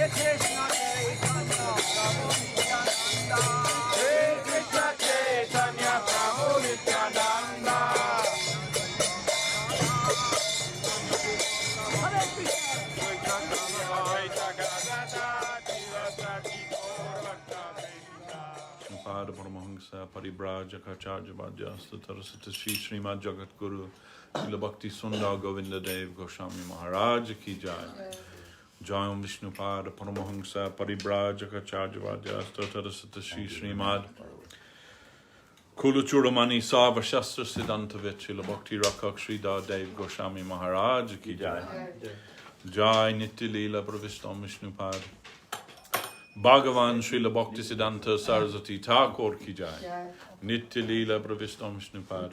Chaitanya Prabhu Nityananda. Pada Paramahansa Paribrajaka Charjabhajasta Tarasata Shri Srimad Jagat Guru Srila Bhakti Sundar Govinda Dev Goswami Maharaj Ki Jai. Jai Om Vishnu Pada Paramahansa Paribrajaka Charjabhajasta Tarasata Shri Srimad Kuluchuramani Sava Shastra Siddhantavit Srila Bhakti Rakak Sri Dev Goswami Maharaj Ki Jai. Jai Nitya Leela Pravishtam Vishnu Pada Bhagavan Srila Bhakti Siddhanta Saraswati Thakur Ki Jai. Nitya Leela Pravishtam Vishnupad.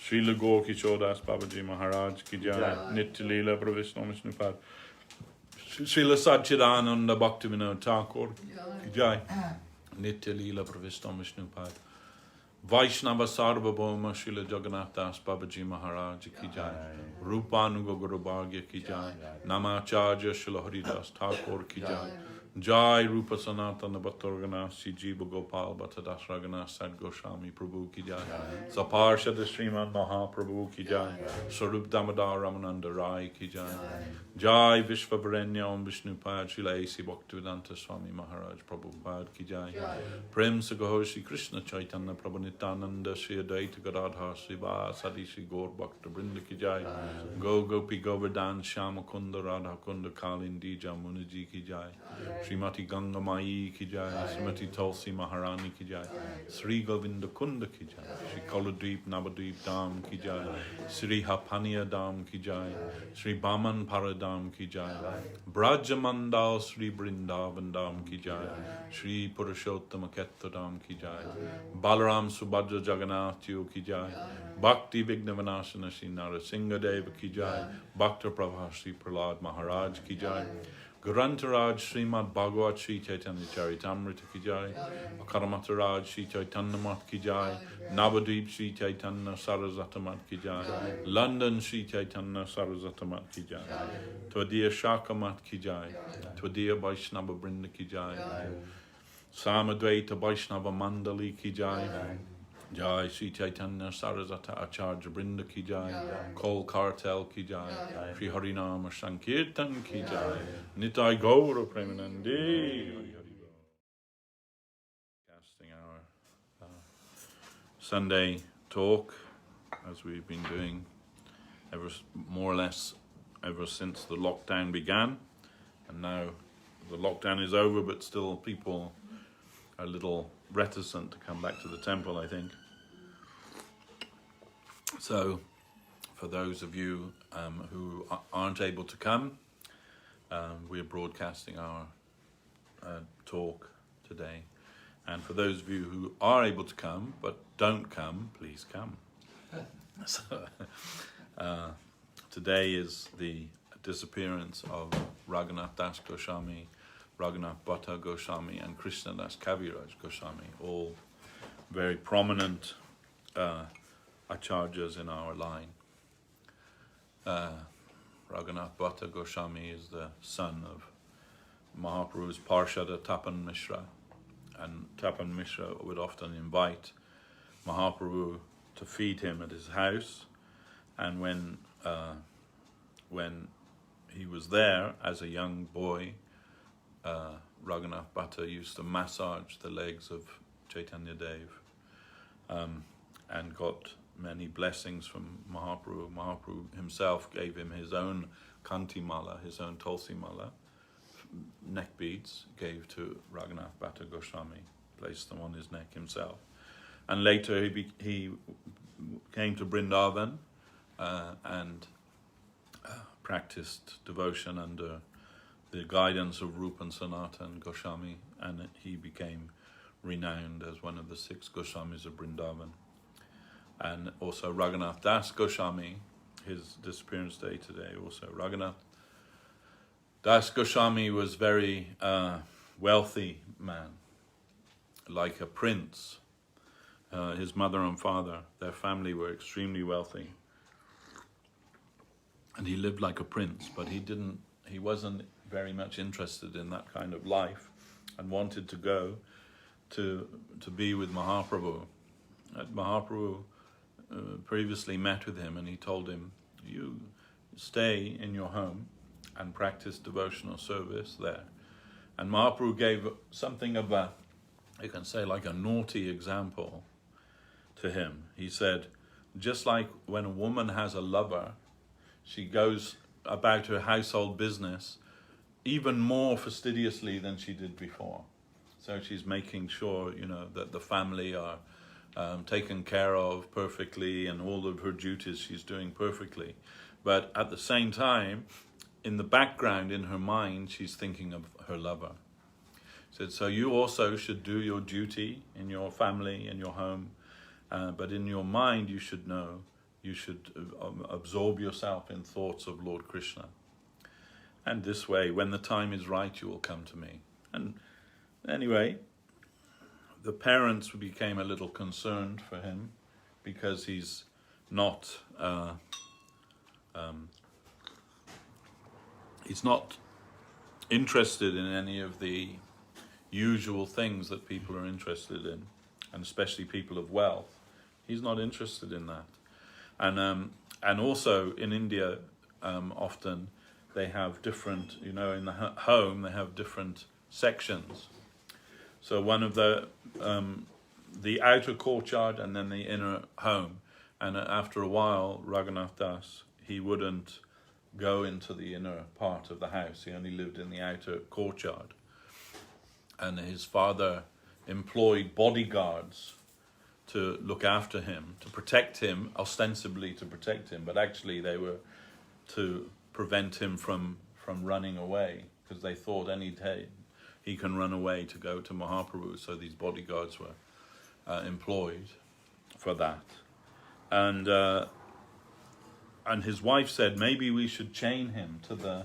Srila Gaur Kishodas Babaji Maharaj Ki Jai. Nitya Leela Pravishtam Vishnupad. Srila Satchidananda Bhakti Vinod Thakur Ki Jai. Nitya Leela Pravishtam Vishnupad. Vaishnava Sarvabhauma Srila Jagannath Das Babaji Maharaj Ki Jai. Rupanuga Guru Bhagya Ki Jai. Namacharya Srila Haridas Thakur Ki Jai. Jai Rupa Sanatana Bhattargana Sijiva Gopal Bhattadas Ragana Sad Goswami Prabhu Ki Jai. Saparshada Sriman Mahaprabhu Ki Jai. Sarup Damodar Ramananda Rai Ki Jai. Jai Vishvavarenya Om Vishnupad Srila A.C. Bhaktivedanta Swami Maharaj Prabhupada Ki Jai. Prem Sagaho Shri Krishna Chaitanya Prabhu Nityananda Shri Advaita Gadadhar Sri Vasadi Shri Gaur Bhakta Brinda Ki Jai. Go Gopi Govardhan Shyama Kunda Radha Kunda Kalindi Jamunaji Ki Jai. Srimati Ganga Mai Ki Jai, Srimati Tulsi Maharani Ki Jai, Sri Govinda Kunda Ki Jai, Sri Koladweep Navadweep Dham Ki Jai, Sri Hapaniya Dham Ki Jai, Sri Baman Paradam Ki Jai, Brajamandal Sri Brindavan Dham Ki Jai, Sri Purushottama Ketta Dham Ki Jai, Balaram Subhadra Jagannath Ki Jai, Bhakti Vignavanashana Sri Narasingha Deva Ki Jai, Bhakta Prabha Sri Prahlad Maharaj Ki Jai, Grantaraj Srimad Bhagavad Sri Chaitanya Charitamrita Ki Jai, Akaramataraj Sri Chaitanya Mat Ki Jai, Navadvip Sri Chaitanya Saraswat Mat Ki Jai, London Sri Chaitanya Saraswat Mat Ki Jai, Tvadiya Shaka Mat Ki Jai, Tvadiya Vaishnava Brinda Ki Jai, Samadvaita Vaishnava Mandali Ki Jai, Jai Sri Chaitanya Saraswata Acharya Brinda Ki Jai, Kol Kartel Ki Jai, Sri Harinama Sankirtan Ki Jai, Nitai Gaura Premanandi. Casting our Sunday talk, as we've been doing more or less ever since the lockdown began, and now the lockdown is over, but still people are a little reticent to come back to the temple, I think. So, for those of you who aren't able to come, we're broadcasting our talk today. And for those of you who are able to come but don't come, please come. So, today is the disappearance of Raghunath Das Goswami, Raghunath Bhatta Goswami, and Krishna Das Kaviraj Goswami, all very prominent acharyas in our line. Raghunath Bhatta Goswami is the son of Mahaprabhu's Parshada Tapan Mishra, and Tapan Mishra would often invite Mahaprabhu to feed him at his house, and when he was there as a young boy, Raghunath Bhatta used to massage the legs of Chaitanya Dev and got many blessings from Mahaprabhu. Mahaprabhu himself gave him his own Kanti Mala, his own Tulsi Mala, neck beads, gave to Raghunath Bhatta Goswami, placed them on his neck himself. And later he came to Vrindavan and practiced devotion under the guidance of Rupa and Sanatan Goswami, and he became renowned as one of the 6 Goswamis of Vrindavan. And also Raghunath Das Goswami, his disappearance day today also. Raghunath Das Goswami was very wealthy man, like a prince. His mother and father, their family were extremely wealthy. And he lived like a prince, but he wasn't very much interested in that kind of life and wanted to go to be with Mahaprabhu. Mahaprabhu previously met with him and he told him, you stay in your home and practice devotional service there. And Mahaprabhu gave something of a, you can say, like a naughty example to him. He said, just like when a woman has a lover, she goes about her household business even more fastidiously than she did before. So she's making sure, that the family are taken care of perfectly and all of her duties she's doing perfectly. But at the same time, in the background, in her mind, she's thinking of her lover. He said, so you also should do your duty in your family, in your home, but in your mind you should know, you should absorb yourself in thoughts of Lord Krishna. And this way, when the time is right, you will come to me. And anyway, the parents became a little concerned for him because he's not interested in any of the usual things that people are interested in, and especially people of wealth. He's not interested in that. And also in India, often they have different, in the home they have different sections. So one of the outer courtyard and then the inner home. And after a while, Raghunath Das, he wouldn't go into the inner part of the house. He only lived in the outer courtyard. And his father employed bodyguards to look after him, to protect him, ostensibly to protect him, but actually they were to prevent him from running away, because they thought any day he can run away to go to Mahaprabhu. So these bodyguards were employed for that. And his wife said, maybe we should chain him to the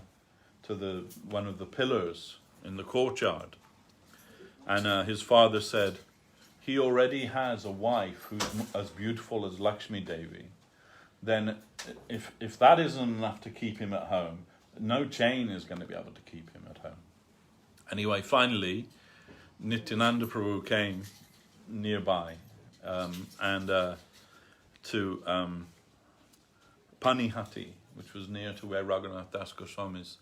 one of the pillars in the courtyard. And his father said, he already has a wife who's as beautiful as Lakshmi Devi. Then if that isn't enough to keep him at home, no chain is going to be able to keep him at home. Anyway, finally, Nityananda Prabhu came nearby to Panihati, which was near to where Raghunath Das Goswami's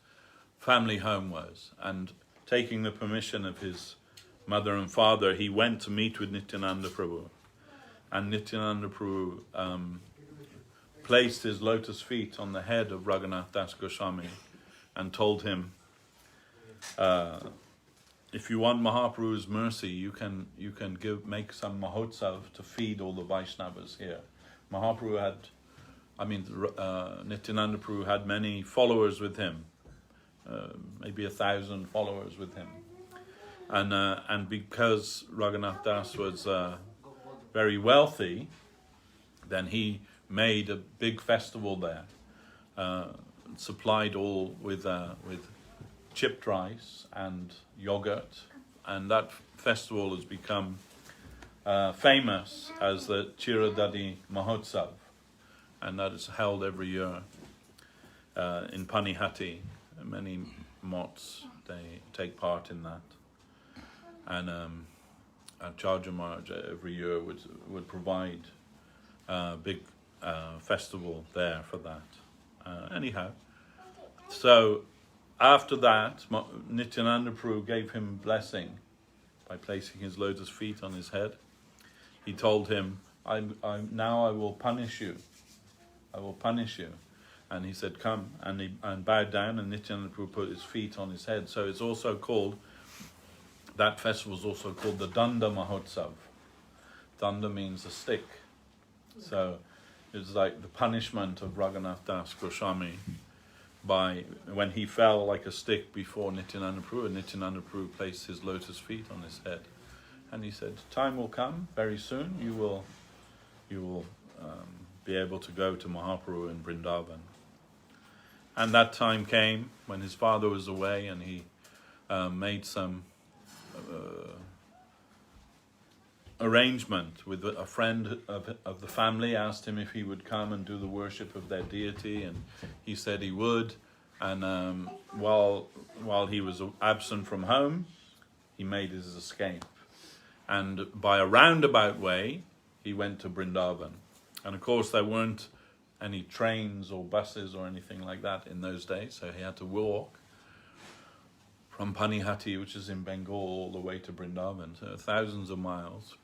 family home was. And taking the permission of his mother and father, he went to meet with Nityananda Prabhu. And Nityananda Prabhu placed his lotus feet on the head of Raghunath Das Goswami and told him, if you want Mahaprabhu's mercy, you can make some mahotsav to feed all the Vaishnavas here. Nityananda Prabhu had many followers with him, maybe 1,000 followers with him. And because Raghunath Das was very wealthy, then he made a big festival there, supplied all with chipped rice and yogurt, and that festival has become famous as the Chiradadi Mahotsav, and that is held every year in Panihati. Many mots, they take part in that. And Acharya Maharaj every year would provide a big festival there for that. Anyhow, so after that, Nityananda Prabhu gave him blessing by placing his lotus feet on his head. He told him, now I will punish you. I will punish you. And he said, come. And he bowed down, and Nityananda Prabhu put his feet on his head. So it's also called, that festival is also called the Danda Mahotsav. Danda means a stick. So it's like the punishment of Raghunath Das Goswami when he fell like a stick before Nityananda Prabhu, and Nityananda Prabhu placed his lotus feet on his head. And he said, time will come, very soon, you will be able to go to Mahaprabhu in Vrindavan. And that time came when his father was away, and he made some arrangement with a friend of the family, asked him if he would come and do the worship of their deity, and he said he would. And while he was absent from home, he made his escape. And by a roundabout way, he went to Vrindavan. And of course, there weren't any trains or buses or anything like that in those days, so he had to walk from Panihati, which is in Bengal, all the way to Vrindavan. So thousands of miles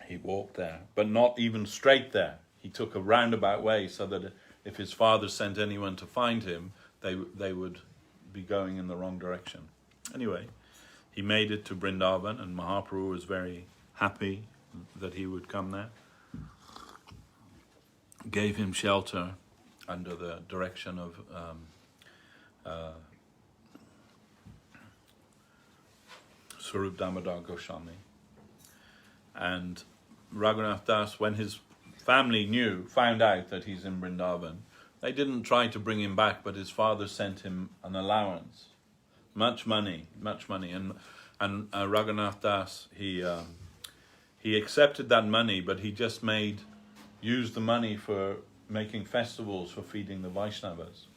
he walked there, but not even straight there. He took a roundabout way so that if his father sent anyone to find him, they would be going in the wrong direction. Anyway, he made it to Vrindavan, and Mahaprabhu was very happy that he would come there. Gave him shelter under the direction of Swarup Damodar Goswami. And Raghunath Das, when his family found out that he's in Vrindavan, they didn't try to bring him back, but his father sent him an allowance, much money. And Raghunath Das, he accepted that money, but he just used the money for making festivals for feeding the Vaishnavas.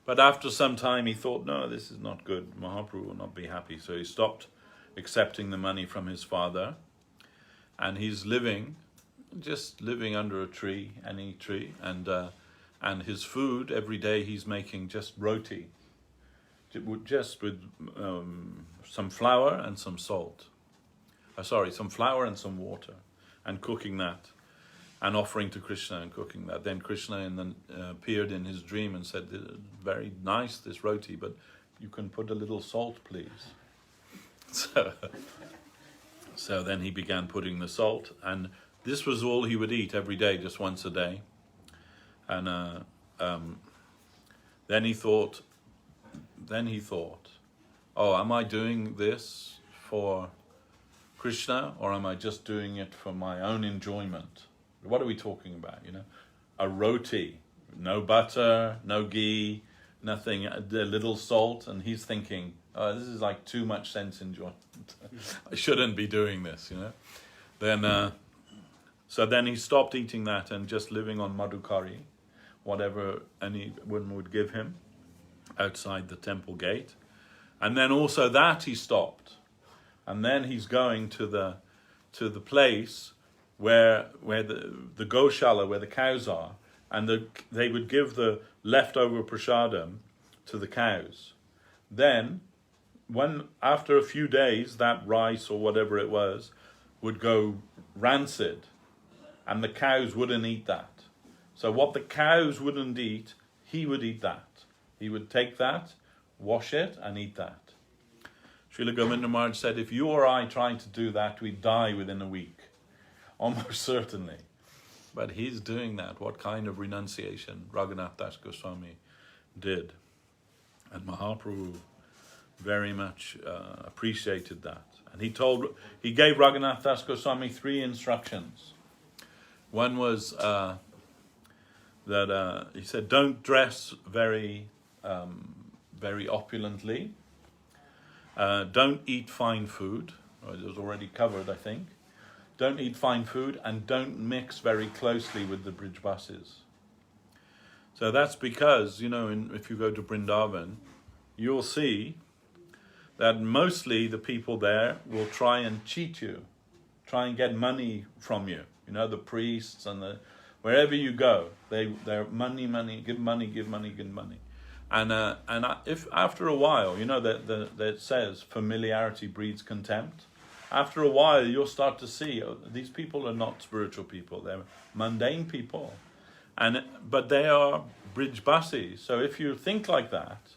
But after some time he thought, no, this is not good. Mahaprabhu will not be happy. So he stopped accepting the money from his father. And he's just living under a tree, any tree. And his food, every day he's making just roti. Just with some flour and some salt. Some flour and some water. And cooking that. And offering to Krishna and cooking that. Then Krishna appeared in his dream and said, very nice, this roti, but you can put a little salt, please. So then he began putting the salt, and this was all he would eat every day, just once a day. And then he thought, oh, am I doing this for Krishna, or am I just doing it for my own enjoyment? What are we talking about, A roti, no butter, no ghee, nothing, a little salt, and he's thinking, oh, this is like too much sense enjoyment. I shouldn't be doing this, Then, so then he stopped eating that and just living on madhukari, whatever anyone would give him outside the temple gate. And then also that he stopped. And then he's going to the place where the Goshala, where the cows are, and they would give the leftover prasadam to the cows. Then, after a few days, that rice or whatever it was would go rancid, and the cows wouldn't eat that. So what the cows wouldn't eat, he would eat that. He would take that, wash it, and eat that. Srila Govinda Maharaj said, if you or I tried to do that, we'd die within a week. Almost certainly. But he's doing that. What kind of renunciation Raghunath Das Goswami did. And Mahaprabhu very much appreciated that. And he gave Raghunath Das Goswami 3 instructions. One was that he said, don't dress very opulently. Don't eat fine food. It was already covered, I think. Don't eat fine food, and don't mix very closely with the Brijbasis. So that's because, if you go to Vrindavan, you'll see that mostly the people there will try and cheat you, try and get money from you. The priests and wherever you go, they're money, give money. And if after a while, that it says familiarity breeds contempt. After a while, you'll start to see these people are not spiritual people; they're mundane people, but they are Brijbasis. So if you think like that,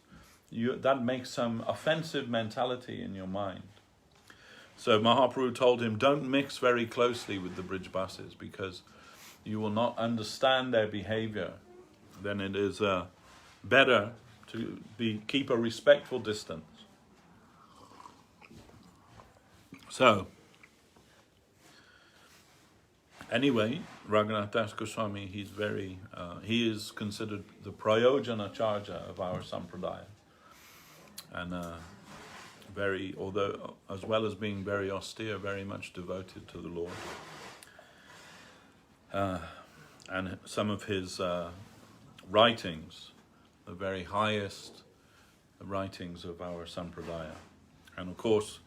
that makes some offensive mentality in your mind. So Mahaprabhu told him, don't mix very closely with the Brijbasis, because you will not understand their behavior. Then it is better to keep a respectful distance. So, anyway, Raghunath Das Goswami, he is considered the Prayojana Charja of our Sampradaya. And although as well as being very austere, very much devoted to the Lord. And some of his writings the very highest writings of our Sampradaya. And of course,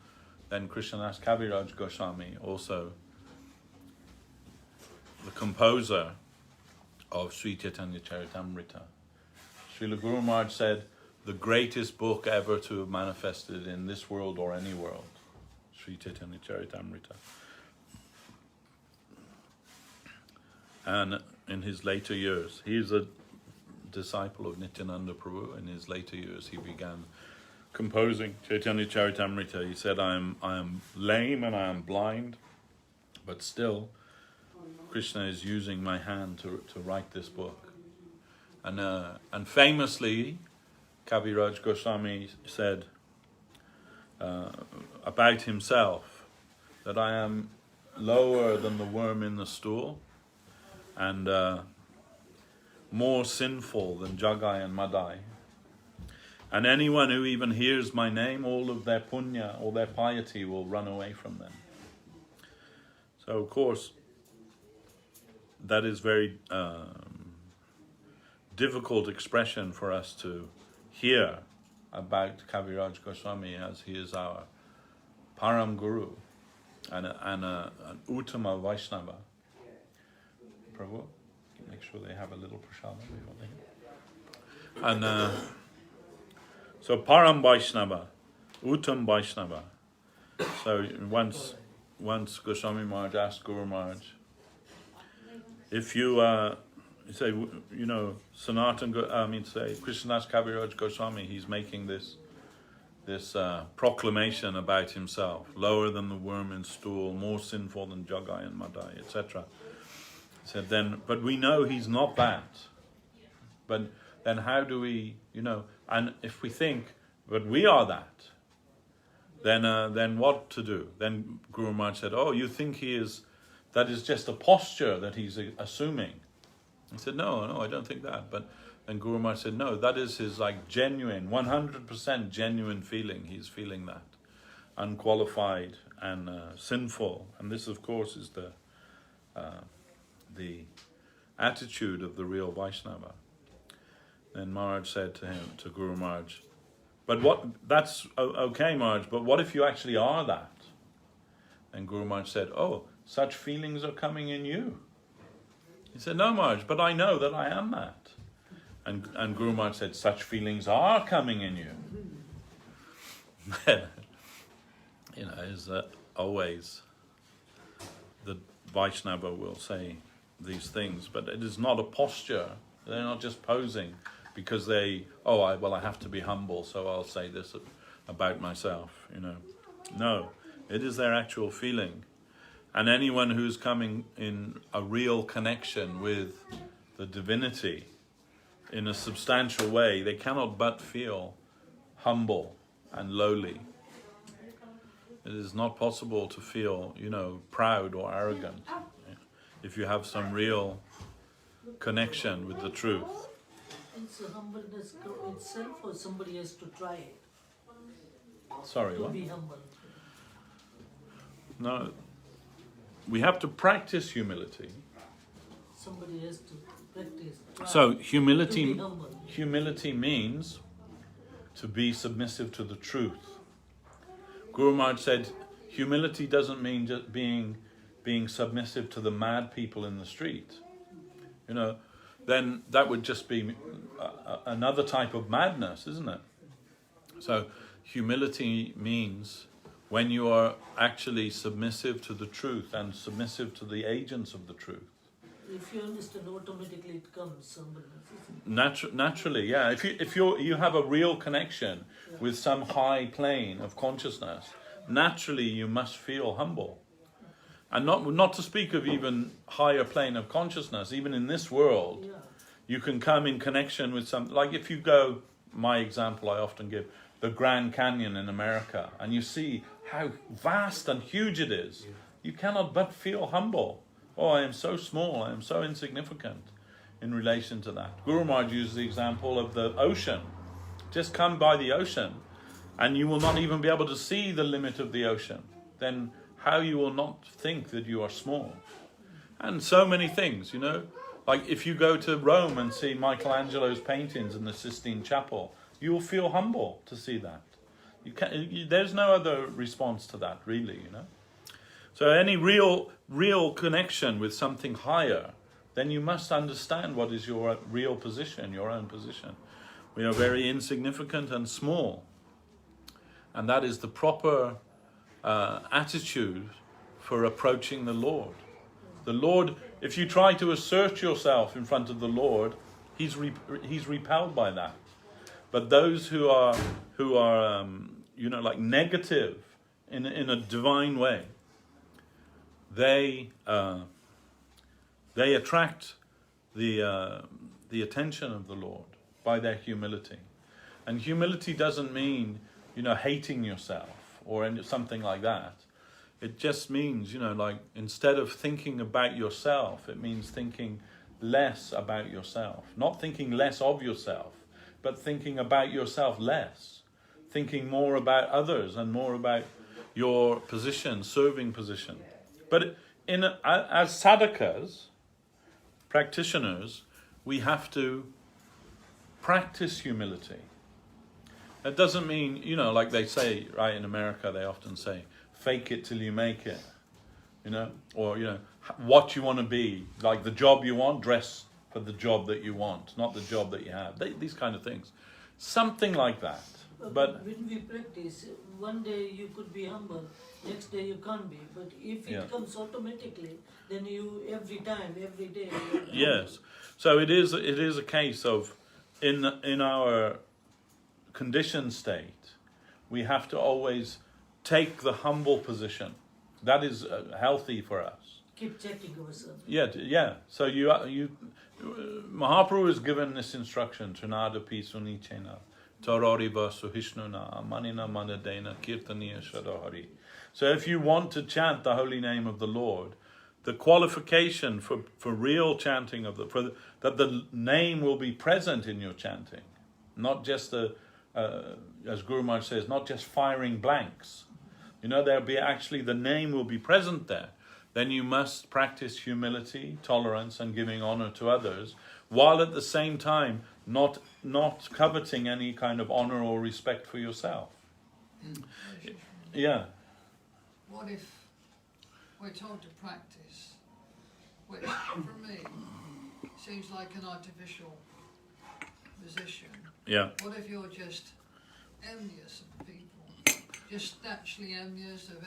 then Krishnadas Kaviraj Goswami, also the composer of Sri Chaitanya Charitamrita. Srila Guru Maharaj said, the greatest book ever to have manifested in this world or any world, Sri Chaitanya Charitamrita. And in his later years, he's a disciple of Nityananda Prabhu. In his later years, he began composing Chaitanya Charitamrita. He said, I am lame and I am blind, but still Krishna is using my hand to write this book. And famously, Kaviraj Goswami said about himself that I am lower than the worm in the stool and more sinful than Jagai and Madai. And anyone who even hears my name, all of their punya, all their piety will run away from them. So of course, that is very difficult expression for us to hear about Kaviraj Goswami, as he is our Param Guru and an Uttama Vaishnava. Prabhu, make sure they have a little prashadam before they. And so Param Vaishnava, Uttam Vaishnava. So once Goswami Maharaj asked Guru Maharaj, if you say, you know, Krishnadas Kaviraj Goswami, he's making this proclamation about himself, lower than the worm in stool, more sinful than Jagai and Madai, etc. He said, but we know he's not that. But then how do we, and if we think, but we are that, then what to do? Then Guru Maharaj said, oh, you think that is just a posture that he's assuming. He said, no, I don't think that. But then Guru Maharaj said, no, that is his genuine, 100% genuine feeling. He's feeling that, unqualified and sinful. And this, of course, is the attitude of the real Vaishnava. Then Maharaj said to Guru Maharaj, that's okay, Maharaj, but what if you actually are that? And Guru Maharaj said, oh, such feelings are coming in you. He said, no, Maharaj, but I know that I am that. And Guru Maharaj said, such feelings are coming in you. Is always the Vaishnava will say these things, but it is not a posture. They're not just posing because I have to be humble, so I'll say this about myself, No, it is their actual feeling. And anyone who's coming in a real connection with the divinity in a substantial way, they cannot but feel humble and lowly. It is not possible to feel, proud or arrogant if you have some real connection with the truth. It's a humbleness itself, or somebody has to try it? Sorry, what? To be humble. No. We have to practice humility. Somebody has to practice. So humility means to be submissive to the truth. Guru Maharaj said, humility doesn't mean just being submissive to the mad people in the street. Then that would just be another type of madness, isn't it? So humility means when you are actually submissive to the truth and submissive to the agents of the truth. If you understand, automatically it comes humbleness. Naturally, yeah. If you have a real connection with some high plane of consciousness, naturally you must feel humble. And not to speak of even higher plane of consciousness, even in this world, you can come in connection with some, like if you go, my example I often give, the Grand Canyon in America, and you see how vast and huge it is, you cannot but feel humble. Oh, I am so small, I am so insignificant in relation to that. Guru Maharaj used the example of the ocean. Just come by the ocean, and you will not even be able to see the limit of the ocean. Then how you will not think that you are small. And so many things, Like if you go to Rome and see Michelangelo's paintings in the Sistine Chapel, you will feel humble to see that. There's no other response to that, really, you know. So any real connection with something higher, then you must understand what is your real position, your own position. We are very insignificant and small. And that is the proper attitude for approaching the Lord. The Lord, if you try to assert yourself in front of the Lord, he's repelled by that. But those who are like negative in a divine way, they attract the attention of the Lord by their humility. And humility doesn't mean, hating yourself or something like that. It just means, like instead of thinking about yourself, it means thinking less about yourself. Not thinking less of yourself, but thinking about yourself less. Thinking more about others and more about your position, serving position. But as sadhakas, practitioners, we have to practice humility. That doesn't mean, like they say, right, in America, they often say, fake it till you make it, or, what you want to be, like the job you want, dress for the job that you want, not the job that you have. These kind of things. Something like that. But when we practice, one day you could be humble, next day you can't be. But if it comes automatically, then you every day. Yes. So it is a case of in our conditioned state, we have to always take the humble position. That is healthy for us. Keep checking ourselves. Yeah. So you Mahaprabhu is given this instruction: Trinada Pisuni Chena. Taroriva Suhishnuna Manina Manadena Kirtaniya Shadahari. So if you want to chant the holy name of the Lord, the qualification for real chanting that the name will be present in your chanting, not just as Guru Maharaj says, not just firing blanks. There'll be actually the name will be present there. Then you must practice humility, tolerance, and giving honor to others, while at the same time not coveting any kind of honor or respect for yourself. Yeah. What if we're told to practice, which for me seems like an artificial position? Yeah. What if you're just envious of people? Just naturally envious of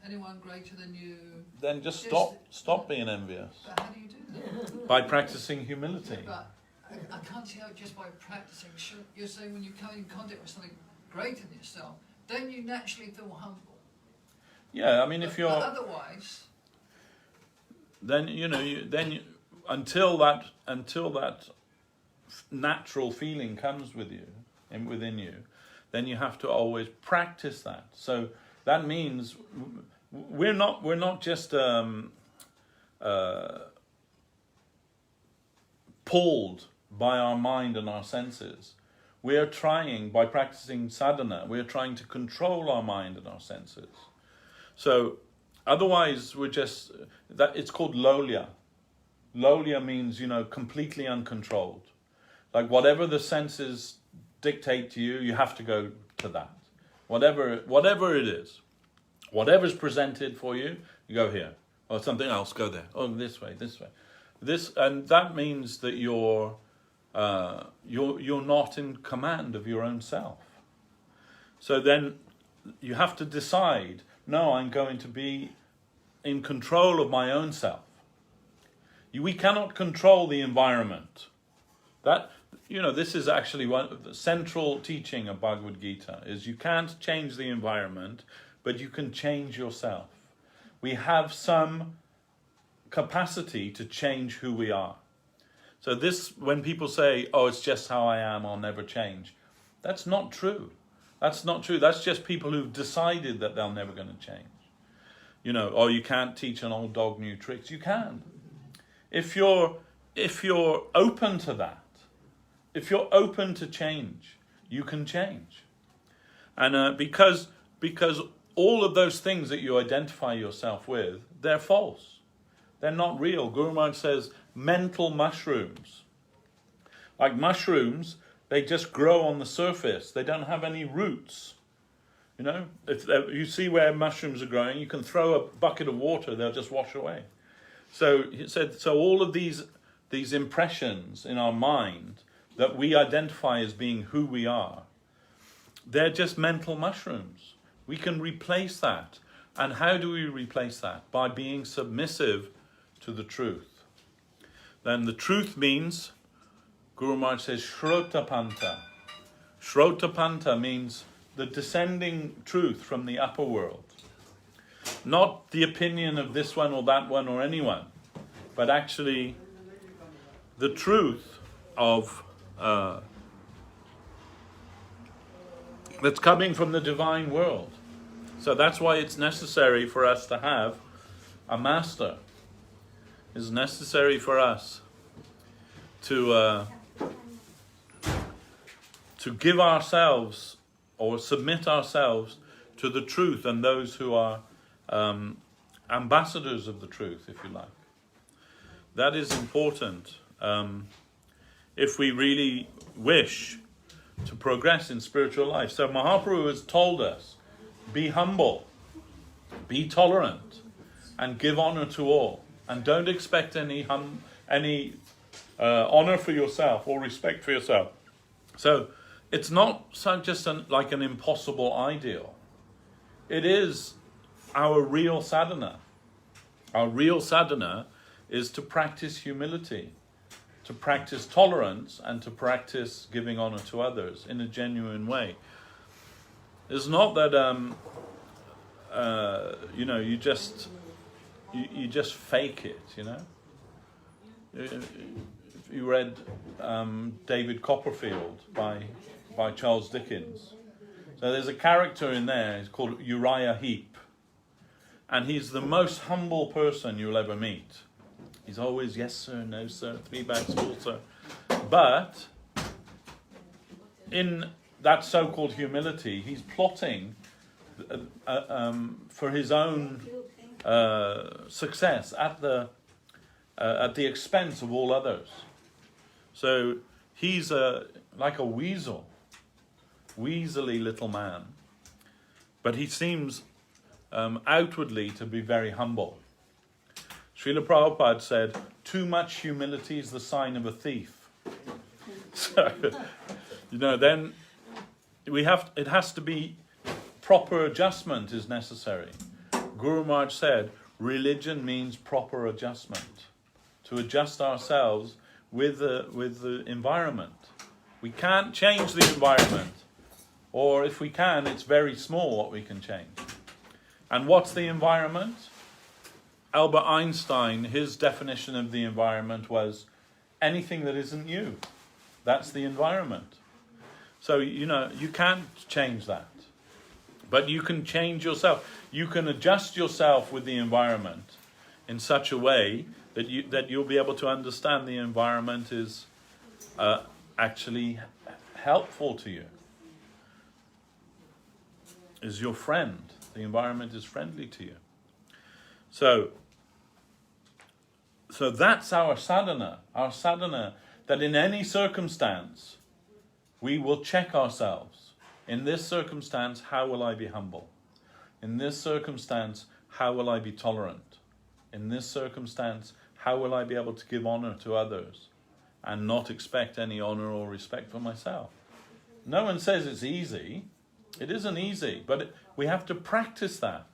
anyone greater than you? Then just stop being envious. But how do you do that? By practicing humility. But I can't see how just by practicing. You're saying when you come in contact with something greater than yourself, then you naturally feel humble. Yeah, I mean, if you're but otherwise, then until that natural feeling comes within you, then you have to always practice that. So that means we're not just pulled by our mind and our senses. We are trying, by practicing sadhana, we are trying to control our mind and our senses. So otherwise we're just, it's called lolya. Lolya means, completely uncontrolled. Like whatever the senses dictate to you, you have to go to that. Whatever it is. Whatever's presented for you, you go here. Or something else, go there. Oh, this way. And that means that you're not in command of your own self. So then you have to decide, no, I'm going to be in control of my own self. We cannot control the environment. This is actually one of the central teaching of Bhagavad Gita, is you can't change the environment, but you can change yourself. We have some capacity to change who we are. So when people say, oh, it's just how I am, I'll never change. That's not true. That's just people who've decided that they're never going to change. You can't teach an old dog new tricks. You can. If you're open to that, if you're open to change, you can change. And because all of those things that you identify yourself with, they're false. They're not real. Guru Maharaj says, mental mushrooms. Like mushrooms, they just grow on the surface. They don't have any roots. You know, if you see where mushrooms are growing, you can throw a bucket of water, they'll just wash away. So he said, so all of these impressions in our mind that we identify as being who we are, they're just mental mushrooms. We can replace that. And how do we replace that? By being submissive to the truth. Then the truth means, Guru Maharaj says, Shrotapanta. Shrotapanta means the descending truth from the upper world. Not the opinion of this one or that one or anyone, but actually the truth of that's coming from the divine world. So that's why it's necessary for us to have a master. It's necessary for us to give ourselves or submit ourselves to the truth and those who are ambassadors of the truth, if you like. That is important if we really wish to progress in spiritual life. So Mahaprabhu has told us, be humble, be tolerant, and give honor to all. And don't expect any honor for yourself or respect for yourself. So it's not just like an impossible ideal. It is our real sadhana. Our real sadhana is to practice humility, to practice tolerance, and to practice giving honor to others in a genuine way. It's not that you just fake it. You know, if you read David Copperfield by Charles Dickens, so there's a character in there. He's called Uriah Heep, and he's the most humble person you'll ever meet. He's always, yes sir, no sir, 3 bags full sir. But in that so-called humility, he's plotting for his own success at the expense of all others. So he's like a weaselly little man, but he seems outwardly to be very humble. Srila Prabhupada said, too much humility is the sign of a thief. So, then it has to be, proper adjustment is necessary. Guru Maharaj said, religion means proper adjustment. To adjust ourselves with the environment. We can't change the environment. Or if we can, it's very small what we can change. And what's the environment? Albert Einstein, his definition of the environment was anything that isn't you. That's the environment. So, you can't change that. But you can change yourself. You can adjust yourself with the environment in such a way that you'll be able to understand the environment is actually helpful to you. Is your friend. The environment is friendly to you. So that's our sadhana. Our sadhana, that in any circumstance, we will check ourselves. In this circumstance, how will I be humble? In this circumstance, how will I be tolerant? In this circumstance, how will I be able to give honor to others and not expect any honor or respect for myself? No one says it's easy. It isn't easy, but we have to practice that.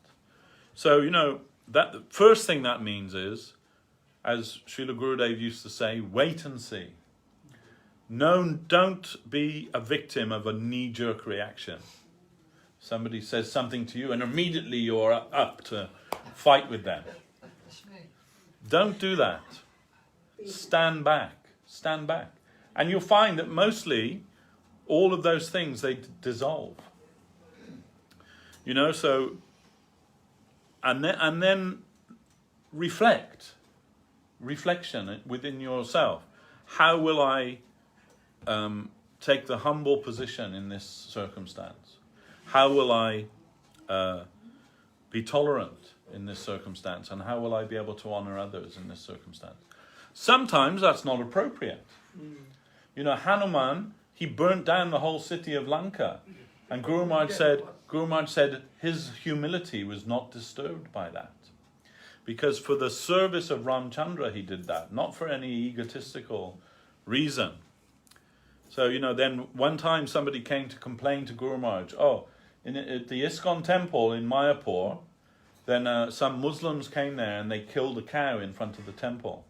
So, that the first thing that means is, as Srila Gurudev used to say, wait and see. No, don't be a victim of a knee-jerk reaction. Somebody says something to you and immediately you're up to fight with them. Don't do that. Stand back. Stand back. And you'll find that mostly all of those things, they dissolve. And then reflection within yourself. How will I take the humble position in this circumstance? How will I be tolerant in this circumstance? And how will I be able to honor others in this circumstance? Sometimes that's not appropriate. You know, Hanuman, he burnt down the whole city of Lanka. And Guru Maharaj said his humility was not disturbed by that. Because for the service of Ramchandra he did that, not for any egotistical reason. So, you know, then one time somebody came to complain to Guru Maharaj, at the ISKCON temple in Mayapur, then some Muslims came there and they killed a cow in front of the temple.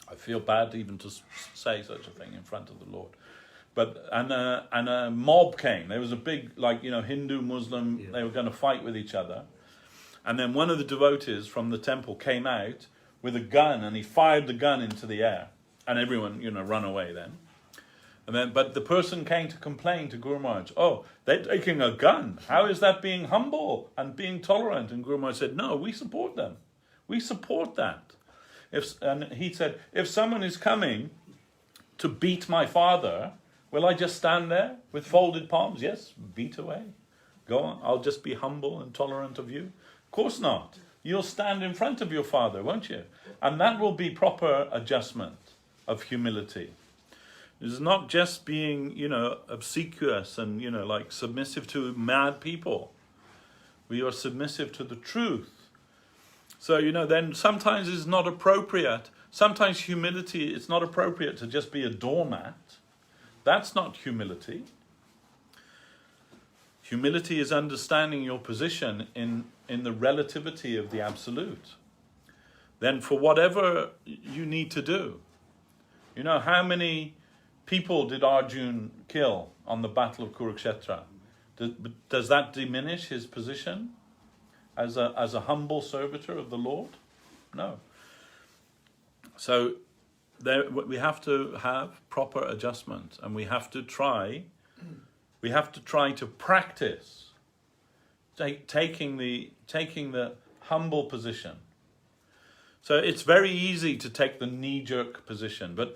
I feel bad even to say such a thing in front of the Lord. But and a mob came. There was a big, Hindu, Muslim, they were going to fight with each other. And then one of the devotees from the temple came out with a gun and he fired the gun into the air. And everyone, run away then. But the person came to complain to Guru Maharaj, they're taking a gun. How is that being humble and being tolerant? And Guru Maharaj said, no, we support them. We support that. And he said, if someone is coming to beat my father, will I just stand there with folded palms? Yes, beat away. Go on, I'll just be humble and tolerant of you. Of course not. You'll stand in front of your father, won't you? And that will be proper adjustment of humility. It's not just being, obsequious and, submissive to mad people. We are submissive to the truth. So, then sometimes it's not appropriate. Sometimes humility, it's not appropriate to just be a doormat. That's not humility. Humility is understanding your position in the relativity of the absolute. Then for whatever you need to do. How many people did Arjuna kill on the battle of Kurukshetra? Does that diminish his position as a humble servitor of the Lord? No. So we have to have proper adjustment, and we have to try to practice taking the humble position. So it's very easy to take the knee-jerk position, but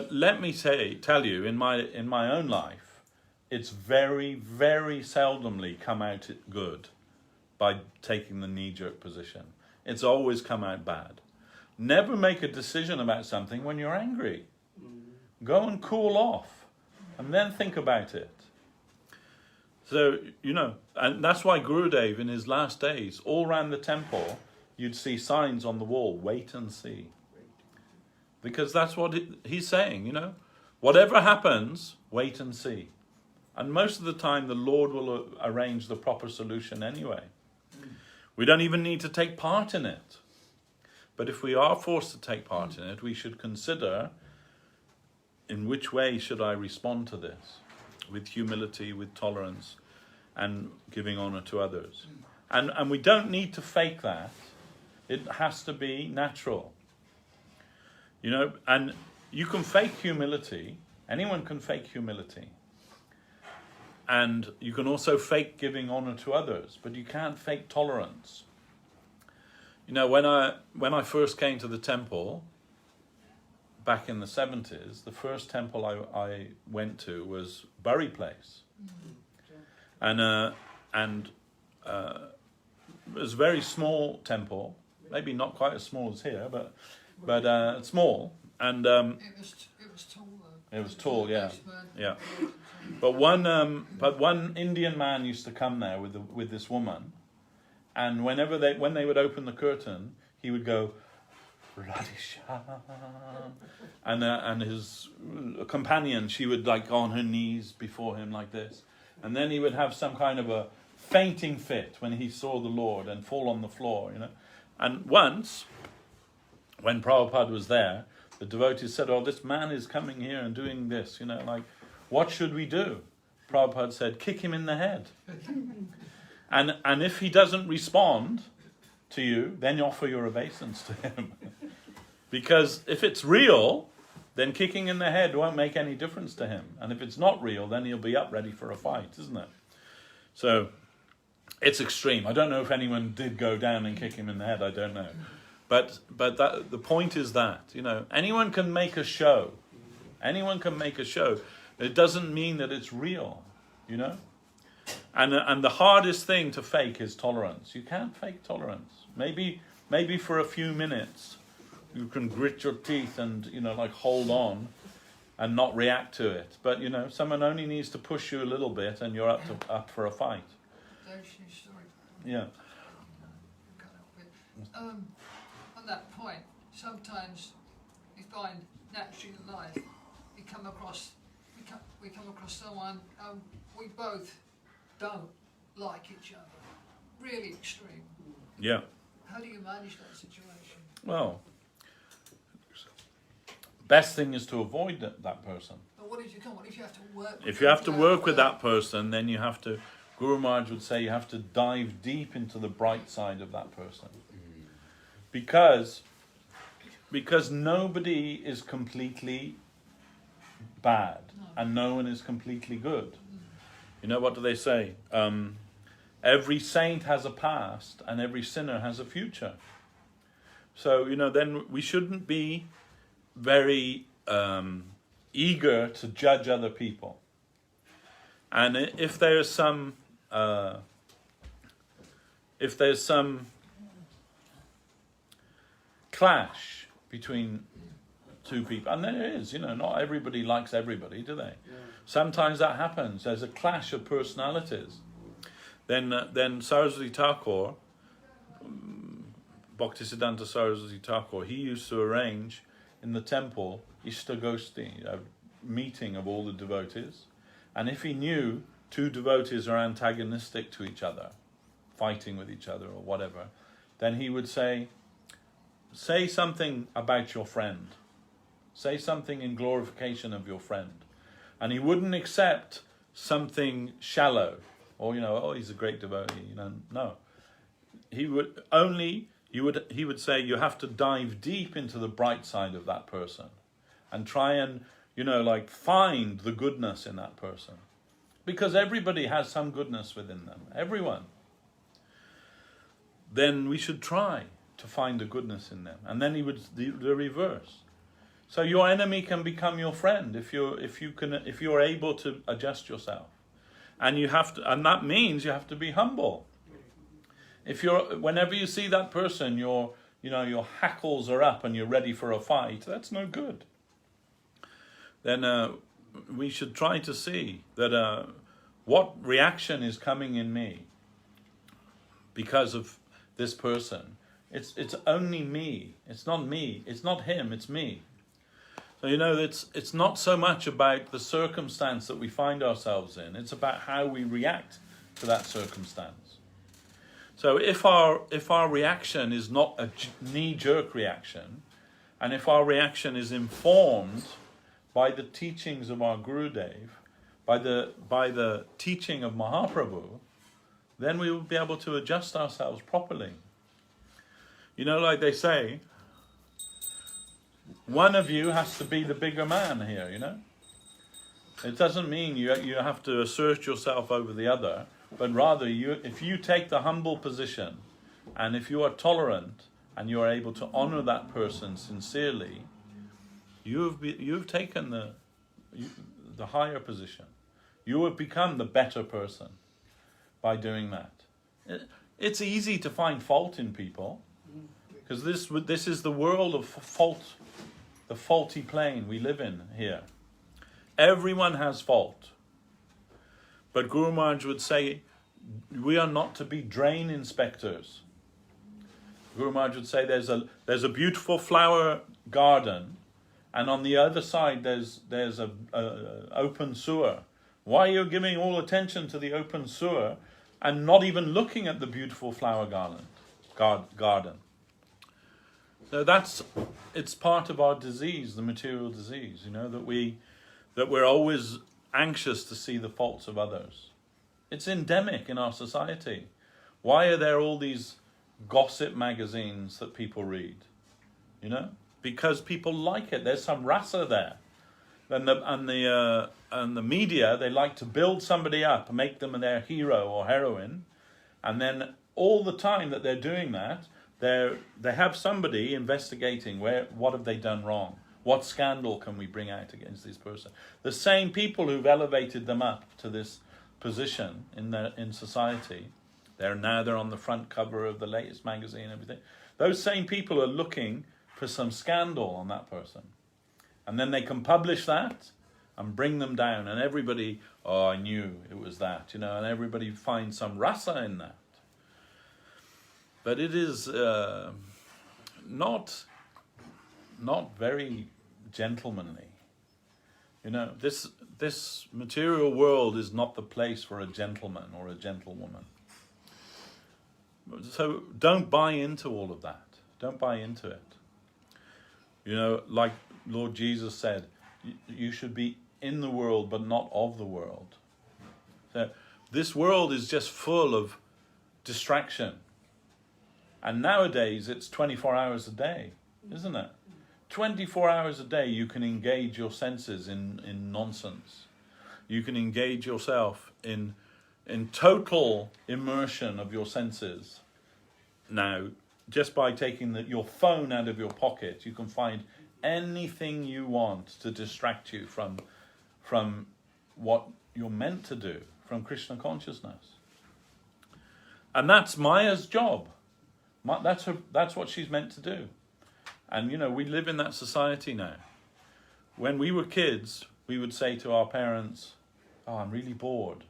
let me tell you, in my own life, it's very, very seldomly come out good by taking the knee-jerk position. It's always come out bad. Never make a decision about something when you're angry. Go and cool off, and then think about it. So, and that's why Gurudev in his last days, all around the temple, you'd see signs on the wall, wait and see. Because that's what he's saying, Whatever happens, wait and see. And most of the time, the Lord will arrange the proper solution anyway. We don't even need to take part in it. But if we are forced to take part in it, we should consider in which way should I respond to this? With humility, with tolerance, and giving honor to others. And we don't need to fake that. It has to be natural. And you can fake humility. Anyone can fake humility. And you can also fake giving honor to others, but you can't fake tolerance. When I first came to the temple, back in the 70s, the first temple I went to was Bury Place. And it was a very small temple, maybe not quite as small as here, but small. And it was tall though. It was tall, yeah. But one Indian man used to come there with this woman, and when they would open the curtain, he would go, Radhisham, and his companion, she would go on her knees before him like this, and then he would have some kind of a fainting fit when he saw the Lord and fall on the floor, And once, when Prabhupada was there, the devotees said, this man is coming here and doing this, what should we do? Prabhupada said, kick him in the head. And if he doesn't respond to you, then you offer your obeisance to him. Because if it's real, then kicking in the head won't make any difference to him. And if it's not real, then he'll be up ready for a fight, isn't it? So it's extreme. I don't know if anyone did go down and kick him in the head. I don't know. But the point is that, anyone can make a show. Anyone can make a show. It doesn't mean that it's real, And the hardest thing to fake is tolerance. You can't fake tolerance. Maybe for a few minutes, grit your teeth and, you know, like hold on and not react to it. But, you know, someone only needs to push you a little bit and you're up for a fight. Yeah. On that point, sometimes we find naturally in life we come across someone we both don't like each other. Really extreme. Yeah. How do you manage that situation? Well, best thing is to avoid that person. But what if you come? What if you have to work? If you have to work with that person, then you have to, Guru Maharaj would say, you have to dive deep into the bright side of that person. Because nobody is completely bad and no one is completely good. You know, what do they say? Every saint has a past and every sinner has a future. So, you know, then we shouldn't be very eager to judge other people. And if there's some clash between two people, and there is, you know, not everybody likes everybody, do they? Yeah. Sometimes that happens. There's a clash of personalities. Then Saraswati Thakur, Bhaktisiddhanta Saraswati Thakur, he used to arrange in the temple Ishtagosti, a meeting of all the devotees, and if he knew two devotees are antagonistic to each other, fighting with each other or whatever, then he would say something about your friend. Say something in glorification of your friend. And he wouldn't accept something shallow, or, you know, oh, he's a great devotee, you know, no. He would say you have to dive deep into the bright side of that person and try and, you know, like find the goodness in that person. Because everybody has some goodness within them, everyone. Then we should try to find the goodness in them. And then he would the reverse. So your enemy can become your friend if you're able to adjust yourself. And and that means you have to be humble. Whenever you see that person, your hackles are up and you're ready for a fight, that's no good. Then we should try to see that what reaction is coming in me because of this person. It's only me. It's not me. It's not him. It's me. So, you know, it's not so much about the circumstance that we find ourselves in. It's about how we react to that circumstance. So if our reaction is not a knee-jerk reaction, and if our reaction is informed by the teachings of our Gurudev, by the teaching of Mahaprabhu, then we will be able to adjust ourselves properly. You know, like they say, one of you has to be the bigger man here, you know. It doesn't mean you have to assert yourself over the other, but rather if you take the humble position, and if you are tolerant, and you are able to honor that person sincerely, you've taken the higher position. You have become the better person by doing that. It's easy to find fault in people, because this is the world of fault, the faulty plane we live in here. Everyone has fault. But Guru Maharaj would say, we are not to be drain inspectors. Guru Maharaj would say there's a beautiful flower garden, and on the other side there's a open sewer. Why are you giving all attention to the open sewer and not even looking at the beautiful flower garden? So it's part of our disease, the material disease, you know, that we're always anxious to see the faults of others. It's endemic in our society. Why are there all these gossip magazines that people read? You know, because people like it. There's some rasa there, and the media, they like to build somebody up and make them their hero or heroine, and then all the time that they're doing that, they have somebody investigating what have they done wrong. What scandal can we bring out against this person? The same people who've elevated them up to this position in society, they're on the front cover of the latest magazine and everything. Those same people are looking for some scandal on that person. And then they can publish that and bring them down, and everybody, oh, I knew it was that, you know, and everybody finds some rasa in that. But it is not very gentlemanly. You know, this material world is not the place for a gentleman or a gentlewoman. So don't buy into all of that. Don't buy into it. You know, like Lord Jesus said, you should be in the world but not of the world. So this world is just full of distraction. And nowadays it's 24 hours a day, isn't it? 24 hours a day you can engage your senses in nonsense. You can engage yourself in total immersion of your senses. Now, just by taking your phone out of your pocket, you can find anything you want to distract you from what you're meant to do, from Krishna consciousness. And that's Maya's job. That's what she's meant to do. And, you know, we live in that society now. When we were kids, we would say to our parents, oh, I'm really bored.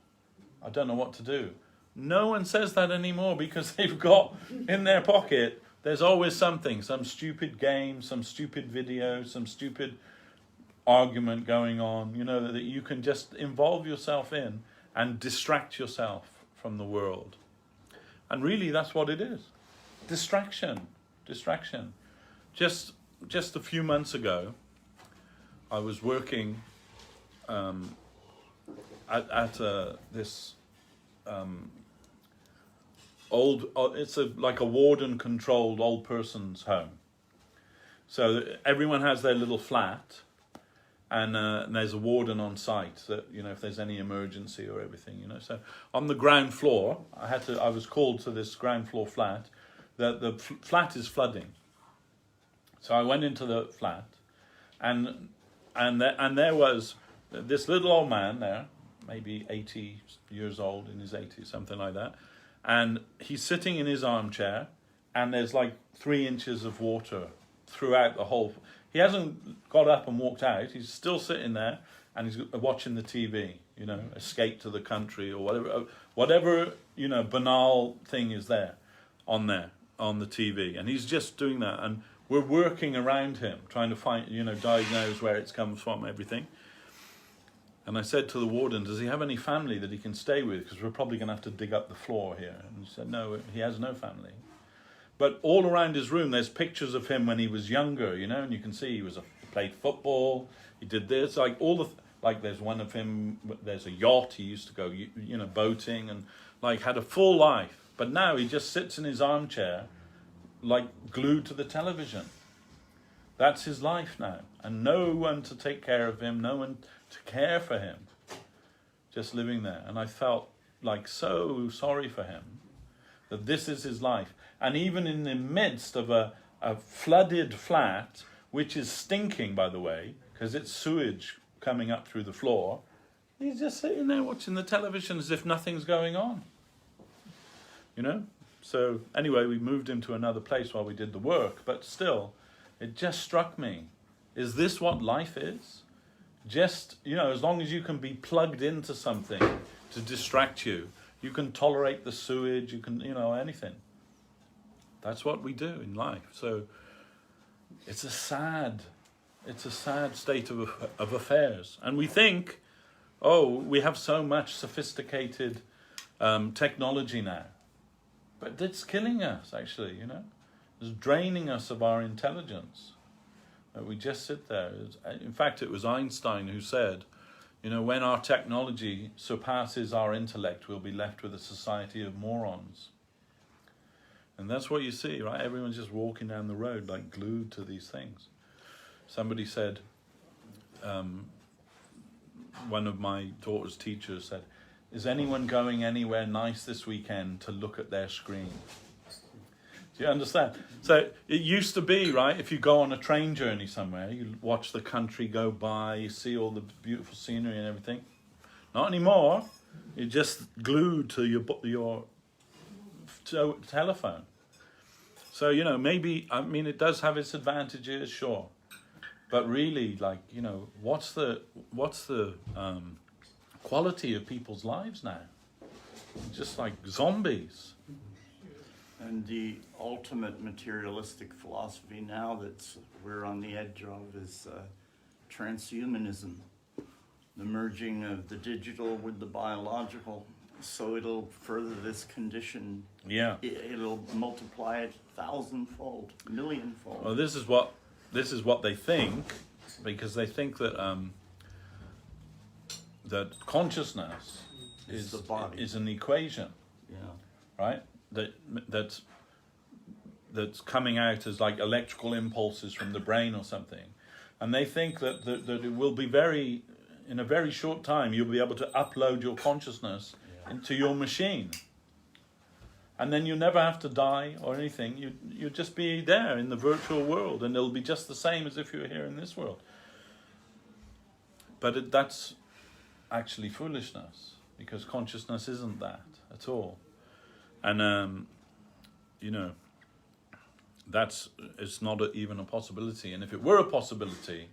I don't know what to do. No one says that anymore because they've got in their pocket, there's always something, some stupid game, some stupid video, some stupid argument going on, you know, that you can just involve yourself in and distract yourself from the world. And really, that's what it is. Distraction. Just a few months ago, I was working at this it's like a warden-controlled old person's home. So everyone has their little flat, and there's a warden on site. So, you know, if there's any emergency or everything, you know. So on the ground floor, I was called to this ground floor flat. The flat is flooding. So I went into the flat, and there was this little old man there, maybe 80 years old, in his 80s, something like that. And he's sitting in his armchair, and there's like 3 inches of water throughout the whole. He hasn't got up and walked out. He's still sitting there, and he's watching the TV, you know, Escape to the Country or whatever, you know, banal thing is there on the TV. And he's just doing that. And we're working around him, trying to find, you know, diagnose where it comes from, everything. And I said to the warden, does he have any family that he can stay with? Because we're probably going to have to dig up the floor here. And he said, no, he has no family. But all around his room, there's pictures of him when he was younger, you know, and you can see he played football, he did this, like like there's one of him, there's a yacht, he used to go, you know, boating, and like had a full life. But now he just sits in his armchair, like glued to the television. That's his life now. And no one to take care of him, no one to care for him, just living there. And I felt like so sorry for him, that this is his life. And even in the midst of a flooded flat, which is stinking, by the way, because it's sewage coming up through the floor, he's just sitting there watching the television as if nothing's going on. You know? So anyway, we moved him to another place while we did the work, but still, it just struck me. Is this what life is? Just, you know, as long as you can be plugged into something to distract you, you can tolerate the sewage, you can, you know, anything. That's what we do in life. So it's a sad state of affairs. And we think, oh, we have so much sophisticated technology now. But it's killing us, actually, you know. It's draining us of our intelligence. We just sit there. In fact, it was Einstein who said, you know, when our technology surpasses our intellect, we'll be left with a society of morons. And that's what you see, right? Everyone's just walking down the road like glued to these things. Somebody said, one of my daughter's teachers said, is anyone going anywhere nice this weekend to look at their screen? Do you understand? So it used to be, right, if you go on a train journey somewhere, you watch the country go by, you see all the beautiful scenery and everything. Not anymore. You're just glued to your telephone. So, you know, maybe, I mean, it does have its advantages, sure. But really, like, you know, what's the quality of people's lives now? Just like zombies. And the ultimate materialistic philosophy now that we're on the edge of is transhumanism, the merging of the digital with the biological. So it'll further this condition. Yeah. It'll multiply it 1,000-fold, million-fold. Well, this is what they think, because they think that that consciousness Is the body. is an equation, Yeah. right? That's coming out as like electrical impulses from the brain or something, and they think that it will be in a very short time you'll be able to upload your consciousness into your machine, and then you never have to die or anything. You just be there in the virtual world, and it'll be just the same as if you were here in this world. But that's actually foolishness, because consciousness isn't that at all. And you know, it's not even a possibility. And if it were a possibility,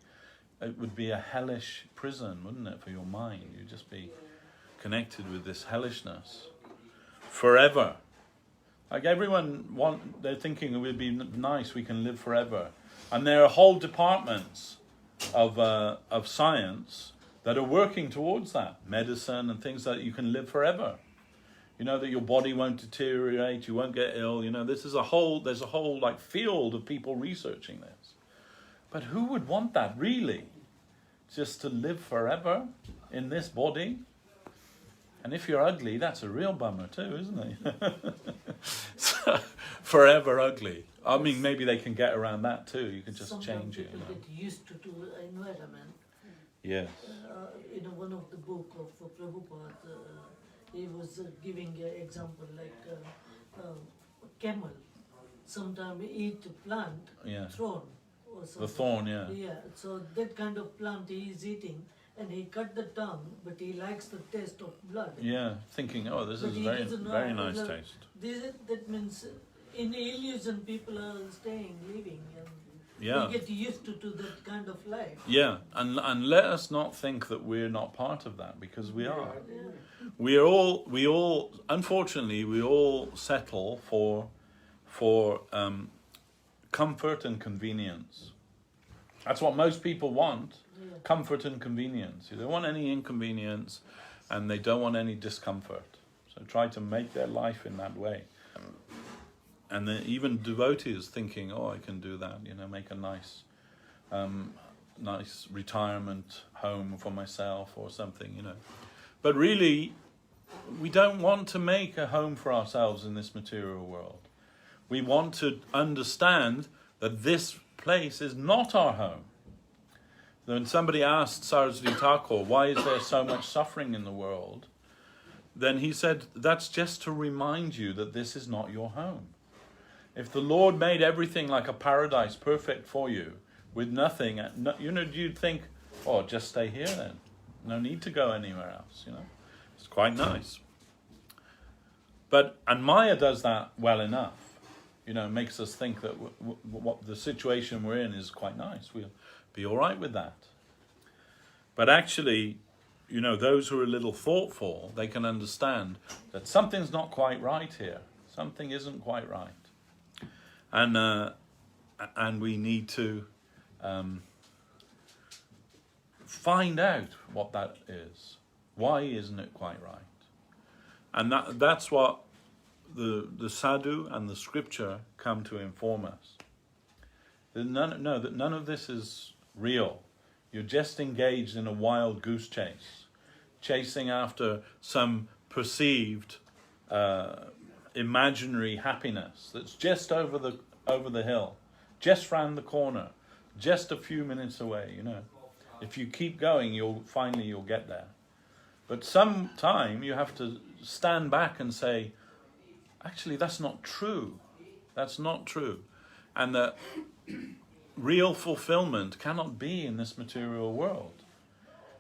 it would be a hellish prison, wouldn't it, for your mind? You'd just be connected with this hellishness forever. Like they're thinking it would be nice, we can live forever. And there are whole departments of science that are working towards that. Medicine and things that you can live forever. You know, that your body won't deteriorate, you won't get ill. You know, there's a whole like field of people researching this. But who would want that, really? Just to live forever in this body? And if you're ugly, that's a real bummer too, isn't it? So, forever ugly. I mean, maybe they can get around that too. You can just Sometimes change it. You people know? get used to environment. Yes. In one of the book of Prabhupada, he was giving an example like camel. Sometimes eat plant thorn or something. The thorn, yeah. Yeah, so that kind of plant he is eating, and he cut the tongue, but he likes the taste of blood. Yeah, thinking, oh, this But is he very, doesn't know very nice whether taste. That means in illusion people are staying, living, and Yeah. we get used to that kind of life. Yeah, and let us not think that we're not part of that, because we are. Yeah. We all, unfortunately, we all settle for comfort and convenience. That's what most people want, comfort and convenience. They don't want any inconvenience, and they don't want any discomfort. So try to make their life in that way. And then even devotees thinking, oh, I can do that, you know, make a nice retirement home for myself or something, you know. But really, we don't want to make a home for ourselves in this material world. We want to understand that this place is not our home. When somebody asked Saraswati Thakur, why is there so much suffering in the world? Then he said, that's just to remind you that this is not your home. If the Lord made everything like a paradise perfect for you, with nothing, you know, you'd think, oh, just stay here then. No need to go anywhere else, you know. It's quite nice. And Maya does that well enough. You know, makes us think that what the situation we're in is quite nice. We'll be all right with that. But actually, you know, those who are a little thoughtful, they can understand that something's not quite right here. Something isn't quite right. And we need to find out what that is. Why isn't it quite right? And that's what the sadhu and the scripture come to inform us. That none of this is real. You're just engaged in a wild goose chase, chasing after some perceived imaginary happiness that's just over the hill, just round the corner, just a few minutes away, you know. If you keep going, you'll get there. But sometime you have to stand back and say, actually, that's not true. That's not true. And that real fulfillment cannot be in this material world,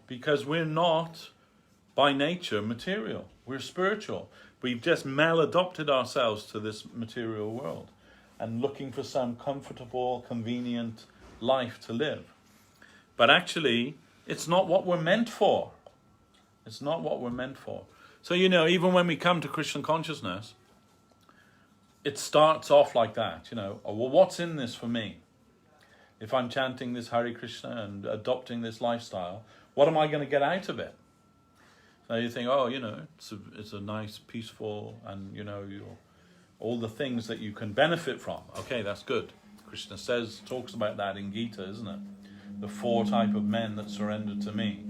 because we're not by nature material. We're spiritual. We've just maladopted ourselves to this material world. and looking for some comfortable, convenient life to live. But actually, it's not what we're meant for. It's not what we're meant for. So, you know, even when we come to Krishna consciousness, it starts off like that, you know, oh, well, what's in this for me? If I'm chanting this Hare Krishna and adopting this lifestyle, what am I going to get out of it? So you think, oh, you know, it's a nice, peaceful, and, you know, all the things that you can benefit from. Okay, that's good. Krishna talks about that in Gita, isn't it? The 4 type of men that surrender to me,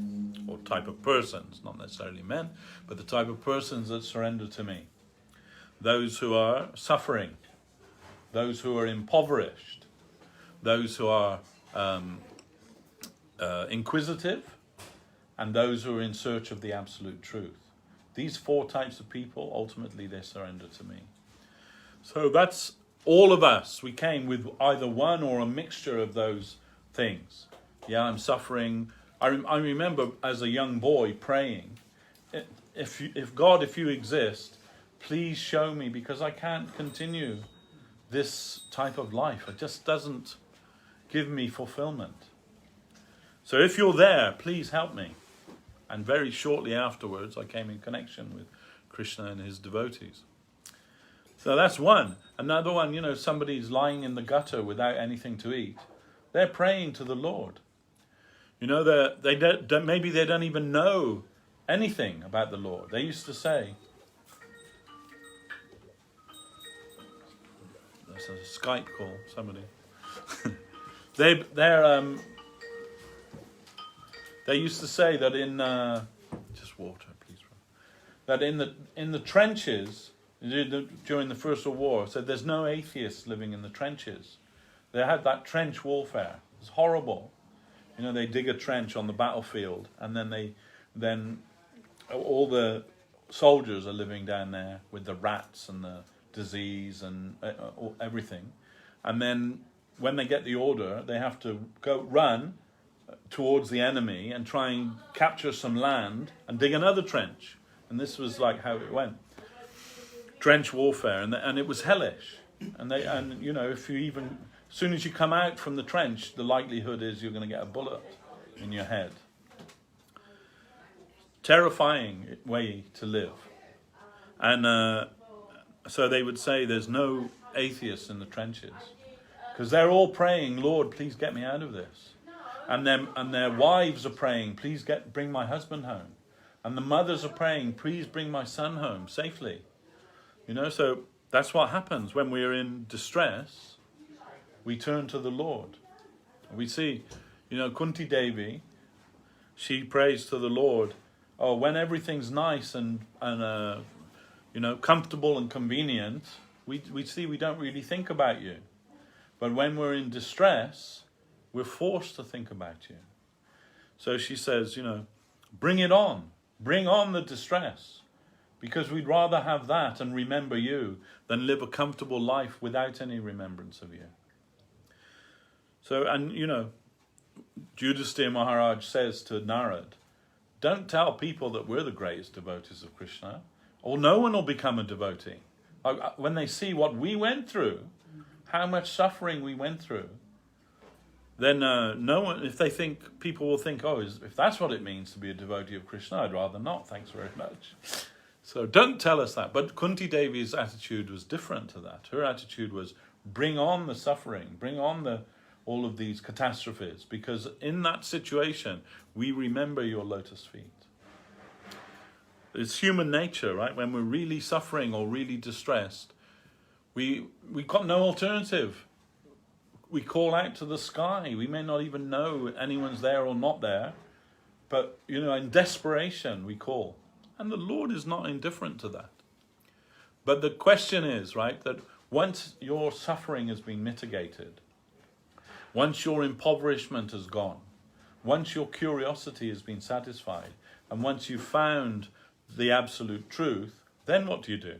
or type of persons, not necessarily men, but the type of persons that surrender to me. Those who are suffering, those who are impoverished, those who are inquisitive, and those who are in search of the absolute truth. These 4 types of people, ultimately they surrender to me. So that's all of us. We came with either one or a mixture of those things. Yeah, I'm suffering. I remember as a young boy praying, if God, if you exist, please show me, because I can't continue this type of life. It just doesn't give me fulfillment. So if you're there, please help me. And very shortly afterwards, I came in connection with Krishna and his devotees. So that's one. Another one, you know, somebody's lying in the gutter without anything to eat. They're praying to the Lord. You know, maybe they don't even know anything about the Lord. They used to say, that's a Skype call, somebody. They used to say that in just water, please. That in the trenches during the First World War, said there's no atheists living in the trenches. They had that trench warfare. It's horrible. You know, they dig a trench on the battlefield, and then all the soldiers are living down there with the rats and the disease and everything. And then when they get the order, they have to run towards the enemy and try and capture some land and dig another trench. And this was like how it went. Trench warfare, and it was hellish. And you know, if you even, as soon as you come out from the trench, the likelihood is you're going to get a bullet in your head. Terrifying way to live. And so they would say there's no atheists in the trenches, because they're all praying, Lord, please get me out of this. And their wives are praying, please bring my husband home. And the mothers are praying, please bring my son home safely. You know, so that's what happens when we're in distress. We turn to the Lord. We see, you know, Kunti Devi, she prays to the Lord. Oh, when everything's nice and you know, comfortable and convenient, we see we don't really think about you. But when we're in distress, we're forced to think about you. So she says, you know, bring it on. Bring on the distress. Because we'd rather have that and remember you than live a comfortable life without any remembrance of you. So, and you know, Yudhisthira Maharaj says to Narad, don't tell people that we're the greatest devotees of Krishna, or no one will become a devotee. When they see what we went through, how much suffering we went through, then no one, if they think, people will think, oh, if that's what it means to be a devotee of Krishna, I'd rather not, thanks very much. So don't tell us that. But Kunti Devi's attitude was different to that. Her attitude was, bring on the suffering, bring on all of these catastrophes, because in that situation, we remember your lotus feet. It's human nature, right? When we're really suffering or really distressed, we've got no alternative. We call out to the sky. We may not even know anyone's there or not there, but, you know, in desperation, we call. And the Lord is not indifferent to that. But the question is, right, that once your suffering has been mitigated, once your impoverishment has gone, once your curiosity has been satisfied, and once you've found the absolute truth, then what do you do?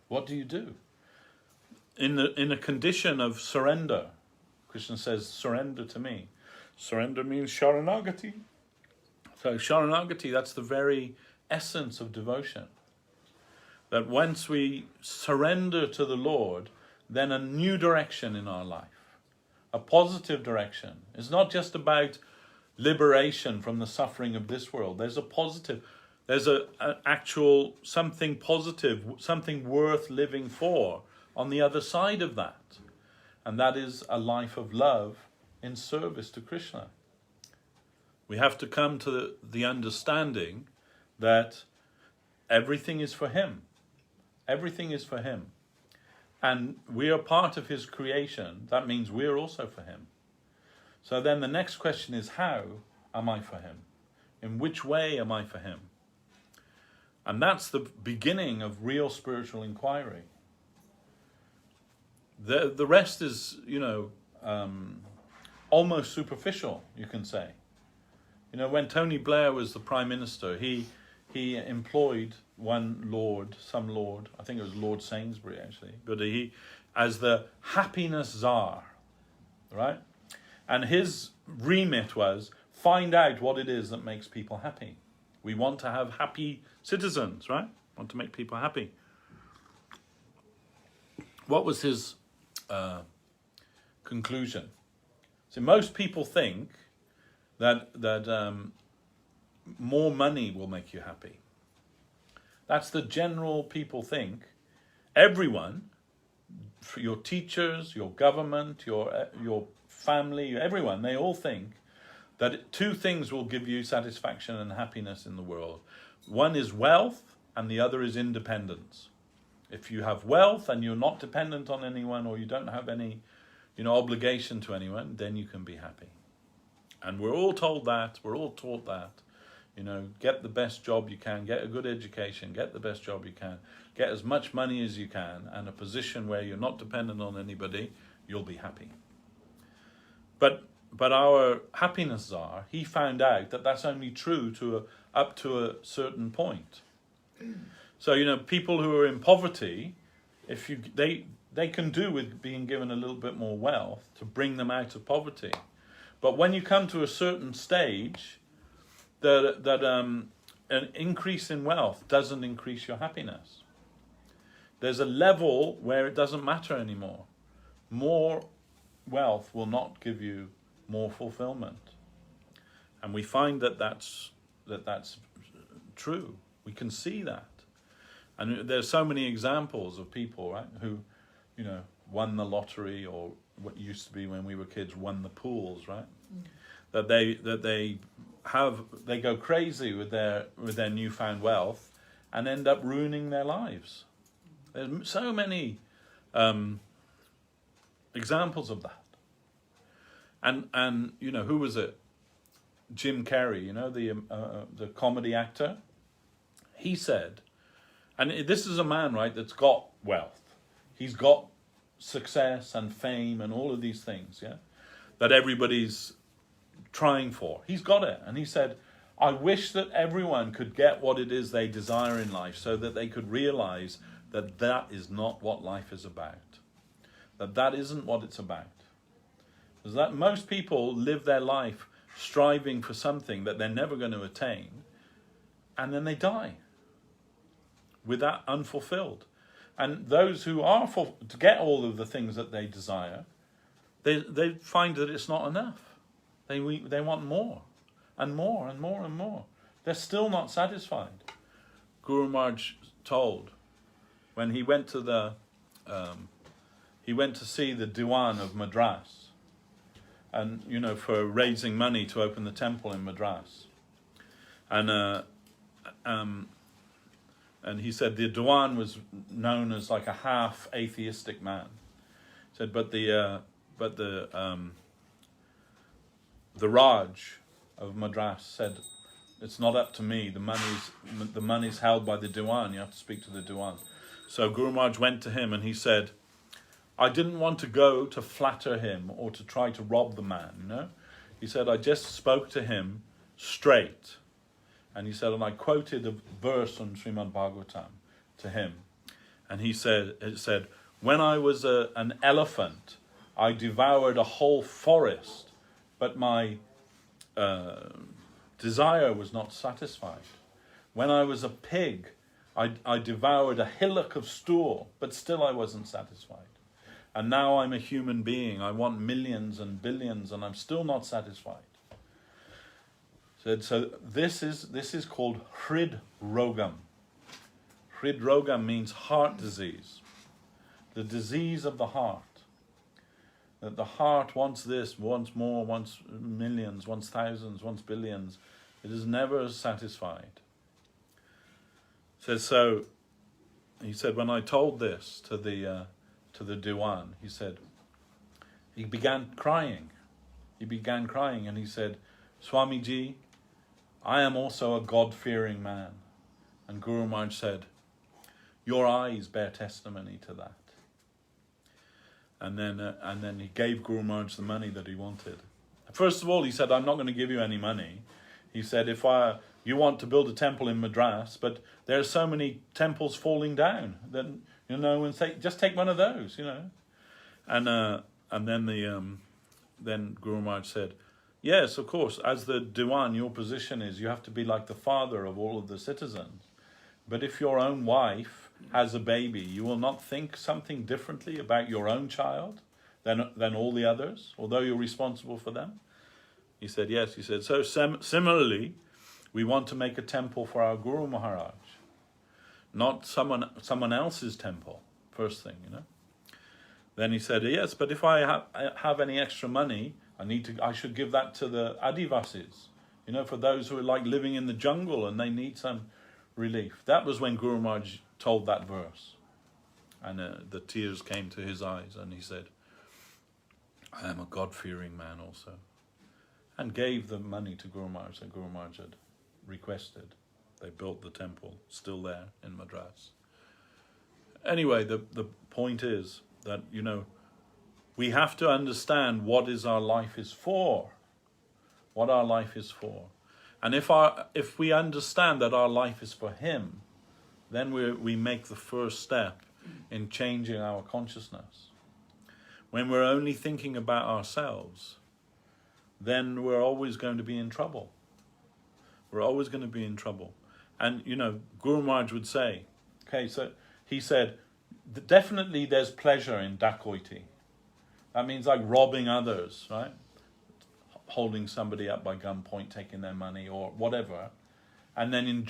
What do you do? In a condition of surrender, Krishna says, surrender to me. Surrender means sharanagati. So sharanagati, that's the very essence of devotion. That once we surrender to the Lord, then a new direction in our life, a positive direction. It's not just about liberation from the suffering of this world. There's a positive, there's an actual something positive, something worth living for on the other side of that. And that is a life of love in service to Krishna. We have to come to the understanding that everything is for him. Everything is for him. And we are part of his creation. That means we're also for him. So then the next question is, how am I for him? In which way am I for him? And that's the beginning of real spiritual inquiry. The rest is, almost superficial, you can say. When Tony Blair was the Prime Minister, he employed some lord, I think it was Lord Sainsbury actually, but he, as the happiness czar, right? And his remit was, find out what it is that makes people happy. We want to have happy citizens, right? Want to make people happy. What was his conclusion? So most people think that more money will make you happy. That's the general people think. Everyone, your teachers, your government, your family, everyone, they all think that two things will give you satisfaction and happiness in the world. One is wealth and the other is independence. If you have wealth and you're not dependent on anyone, or you don't have any obligation to anyone, then you can be happy. And we're all told that, we're all taught that. Get the best job you can, get a good education, get the best job you can, get as much money as you can, and a position where you're not dependent on anybody, you'll be happy. But our happiness czar, he found out that that's only true up to a certain point. So, people who are in poverty, they can do with being given a little bit more wealth to bring them out of poverty. But when you come to a certain stage, that an increase in wealth doesn't increase your happiness. There's a level where it doesn't matter anymore. More wealth will not give you more fulfillment. And we find that that's true. We can see that. And there's so many examples of people, right, who, won the lottery, or what used to be when we were kids, won the pools, right? That they go crazy with their newfound wealth and end up ruining their lives. There's so many examples of that. And who was it? Jim Carrey, the comedy actor. He said, and this is a man, right, that's got wealth. He's got success and fame and all of these things, yeah, that everybody's trying for. He's got it. And he said, I wish that everyone could get what it is they desire in life, so that they could realize that that is not what life is about. That isn't what it's about. Because that most people live their life striving for something that they're never going to attain, and then they die with that unfulfilled. And those who are to get all of the things that they desire, they find that it's not enough. They want more and more and more and more. They're still not satisfied. Guru Maharaj told, when he went to see the Diwan of Madras, and for raising money to open the temple in Madras, and he said the Diwan was known as like a half atheistic man. He said, but the Raj of Madras said, it's not up to me. The money's held by the Diwan. You have to speak to the Diwan. So Guru Maharaj went to him and he said, I didn't want to go to flatter him or to try to rob the man. He said, I just spoke to him straight. And he said, and I quoted a verse from Sriman Bhagavatam to him. And it said, when I was an elephant, I devoured a whole forest, but my desire was not satisfied. When I was a pig, I devoured a hillock of stool, but still I wasn't satisfied. And now I'm a human being. I want millions and billions, and I'm still not satisfied. So this is called Hrid Rogam. Hrid Rogam means heart disease. The disease of the heart. That the heart wants this, wants more, wants millions, wants thousands, wants billions. It is never satisfied. So he said, when I told this to the Diwan, he began crying. He began crying and he said, Swamiji, I am also a God-fearing man. And Guru Maharaj said, your eyes bear testimony to that. And then he gave Guru Maharaj the money that he wanted. First of all, he said, I'm not going to give you any money. He said, you want to build a temple in Madras, but there are so many temples falling down, then and say, just take one of those, And then Guru Maharaj said, yes, of course, as the Diwan, your position is you have to be like the father of all of the citizens. But if your own wife has a baby, you will not think something differently about your own child than all the others, although you're responsible for them? He said, yes. He said, so similarly, we want to make a temple for our Guru Maharaj, not someone else's temple, first thing, Then he said, yes, but if I have any extra money, I should give that to the Adivasis, for those who are like living in the jungle and they need some relief. That was when Guru Maharaj told that verse. And the tears came to his eyes and he said, I am a God-fearing man also. And gave the money to Guru Maharaj that Guru Maharaj had requested. They built the temple, still there in Madras. Anyway, the point is that, we have to understand what our life is for. What our life is for. And if we understand that our life is for Him, then we make the first step in changing our consciousness. When we're only thinking about ourselves, then we're always going to be in trouble. We're always going to be in trouble. And, Guru Maharaj would say, so he said, definitely there's pleasure in dacoity. That means like robbing others, right? Holding somebody up by gunpoint, taking their money or whatever. And then,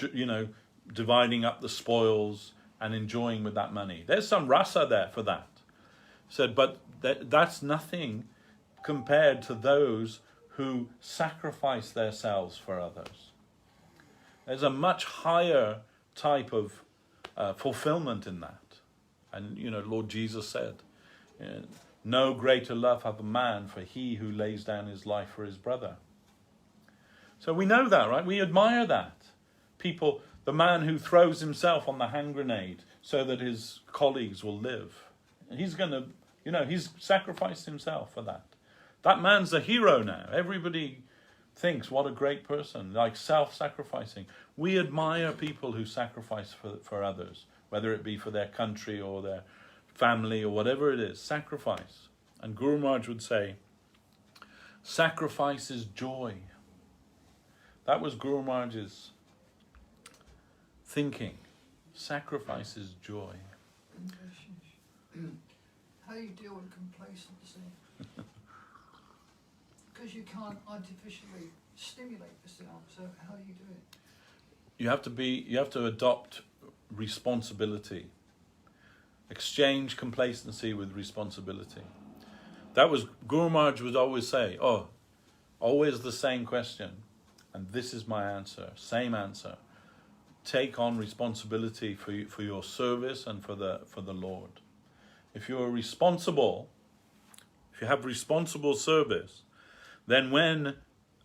dividing up the spoils and enjoying with that money. There's some rasa there for that. Said, but that's nothing compared to those who sacrifice themselves for others. There's a much higher type of fulfillment in that. And, Lord Jesus said, no greater love hath a man for he who lays down his life for his brother. So we know that, right? We admire that. People, the man who throws himself on the hand grenade so that his colleagues will live. He's going to, he's sacrificed himself for that. That man's a hero now. Everybody thinks, what a great person, like self-sacrificing. We admire people who sacrifice for others, whether it be for their country or their family or whatever it is, sacrifice. And Guru Maharaj would say, sacrifice is joy. That was Guru Maharaj's thinking. Sacrifice is joy. How do you deal with complacency? Because you can't artificially stimulate yourself, so how do you do it? You have to adopt responsibility. Exchange complacency with responsibility. That was, Guru Maharaj would always say, always the same question. And this is my answer, same answer. Take on responsibility for your service and for the Lord. If you are responsible, if you have responsible service, then when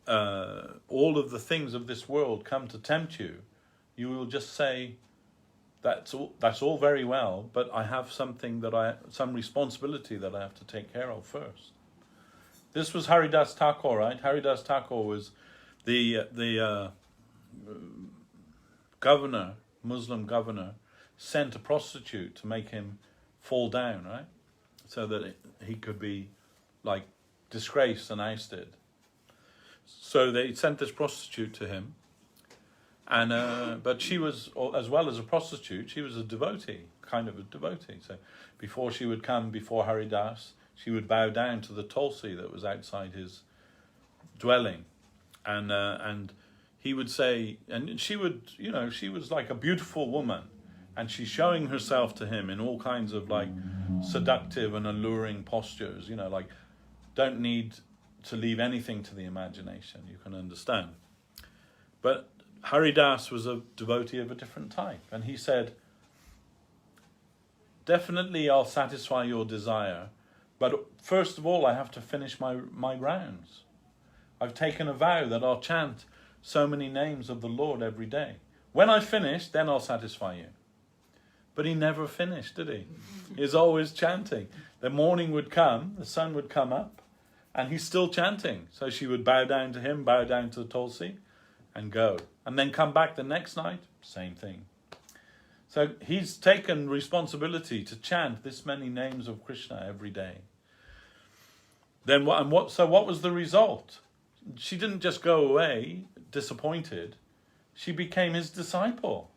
all of the things of this world come to tempt you, you will just say, that's all very well, but I have some responsibility that I have to take care of first. This was Haridas Thakur, right? Haridas Thakur was the governor, Muslim governor, sent a prostitute to make him fall down, right? So that he could be like disgraced and ousted. So they sent this prostitute to him. And but she was, as well as a prostitute, she was a devotee, kind of a devotee. So before she would come before Haridas, she would bow down to the tulsi that was outside his dwelling, and he would say, and she would, you know, she was like a beautiful woman, and she's showing herself to him in all kinds of like seductive and alluring postures, you know, like don't need to leave anything to the imagination, you can understand. But Haridas was a devotee of a different type, and he said, definitely I'll satisfy your desire, but first of all I have to finish my rounds. I've taken a vow that I'll chant so many names of the Lord every day. When I finish, then I'll satisfy you. But he never finished, did he? He was always chanting. The morning would come, the sun would come up, and he's still chanting. So she would bow down to him, bow down to the tulsi, and go. And then come back the next night, same thing. So he's taken responsibility to chant this many names of Krishna every day. Then so what was the result? She didn't just go away disappointed. She became his disciple.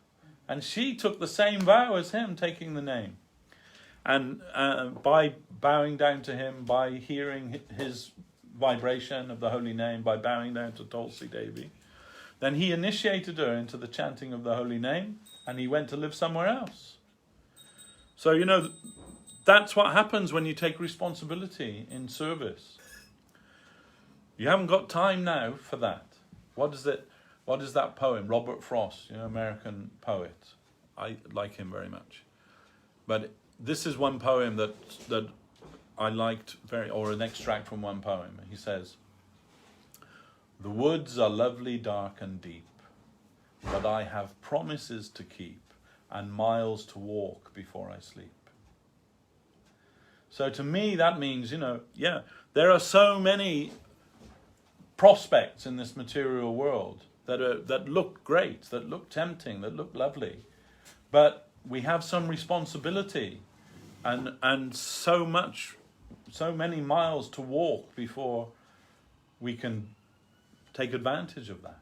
And she took the same vow as him, taking the name. And by bowing down to him, by hearing his vibration of the holy name, by bowing down to Tulsi Devi, then he initiated her into the chanting of the holy name, and he went to live somewhere else. So, you know, that's what happens when you take responsibility in service. You haven't got time now for that. What is that poem? Robert Frost, you know, American poet. I like him very much. But this is one poem that I liked or an extract from one poem. He says, "The woods are lovely, dark and deep, but I have promises to keep and miles to walk before I sleep." So to me that means, you know, yeah, there are so many prospects in this material world that look great, that look tempting, that look lovely, but we have some responsibility and so many miles to walk before we can take advantage of that.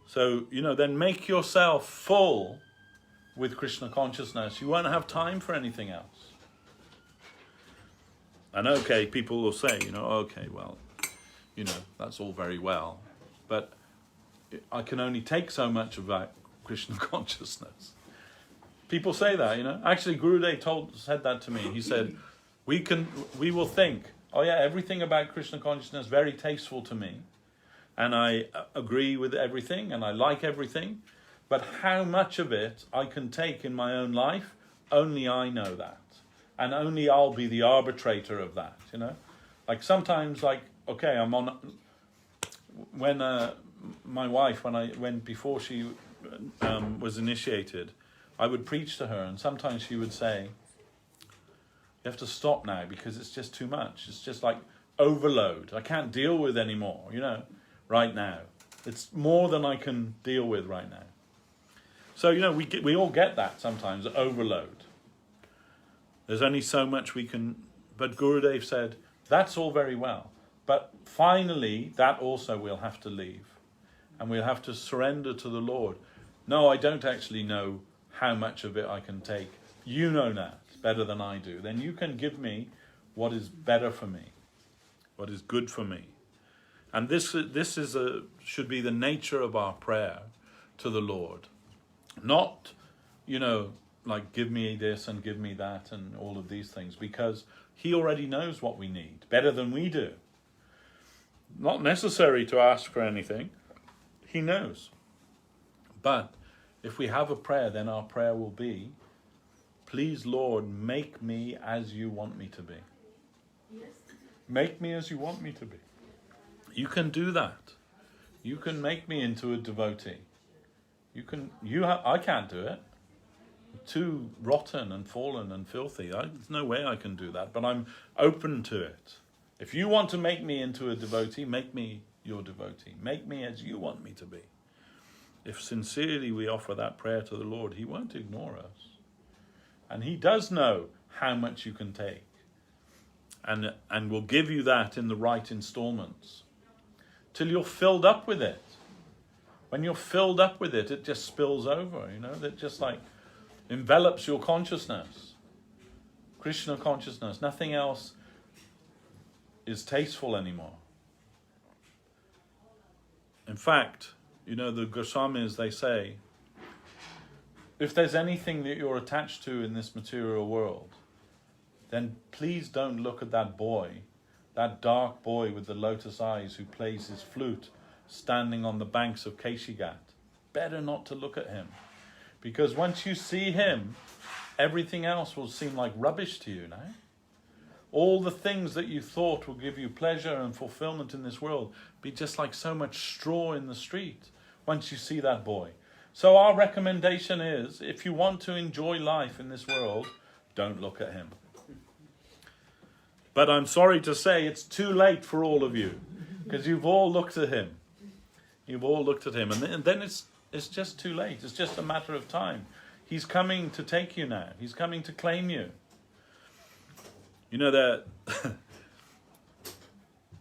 So, you know, then make yourself full with Krishna consciousness. You won't have time for anything else. And okay, people will say, you know, okay, well, you know, that's all very well, but I can only take so much of that Krishna consciousness. People say that, you know. Actually, Gurudev said that to me. He said, we will think, oh yeah, everything about Krishna consciousness very tasteful to me, and I agree with everything, and I like everything, but how much of it I can take in my own life, only I know that, and only I'll be the arbitrator of that, you know. Like sometimes, like, okay, I'm on, when my wife, before she was initiated, I would preach to her, and sometimes she would say, "You have to stop now because it's just too much. It's just like overload. I can't deal with anymore, you know, right now. It's more than I can deal with right now." So, you know, we all get that sometimes, overload. There's only so much we can, but Gurudev said, that's all very well, but finally that also we'll have to leave, and we'll have to surrender to the Lord. No, I don't actually know how much of it I can take. You know that better than I do. Then you can give me what is better for me, what is good for me. And this should be the nature of our prayer to the Lord. Not, you know, like give me this and give me that and all of these things, because he already knows what we need better than we do. Not necessary to ask for anything. He knows. But if we have a prayer, then our prayer will be, please Lord, make me as you want me to be. Yes. Make me as you want me to be. You can do that. You can make me into a devotee. I can't do it. I'm too rotten and fallen and filthy. There's no way I can do that, but I'm open to it. If you want to make me into a devotee, make me your devotee. Make me as you want me to be. If sincerely we offer that prayer to the Lord, he won't ignore us. And he does know how much you can take. And will give you that in the right installments. Till you're filled up with it. When you're filled up with it, it just spills over, you know. That just like, envelops your consciousness. Krishna consciousness. Nothing else is tasteful anymore. In fact, you know, the Goswamis, they say, if there's anything that you're attached to in this material world, then please don't look at that boy, that dark boy with the lotus eyes who plays his flute standing on the banks of Keshigat. Better not to look at him. Because once you see him, everything else will seem like rubbish to you now. All the things that you thought will give you pleasure and fulfillment in this world be just like so much straw in the street once you see that boy. So our recommendation is, if you want to enjoy life in this world, don't look at him. But I'm sorry to say it's too late for all of you, because you've all looked at him. You've all looked at him, and then it's just too late. It's just a matter of time. He's coming to take you now. He's coming to claim you. You know that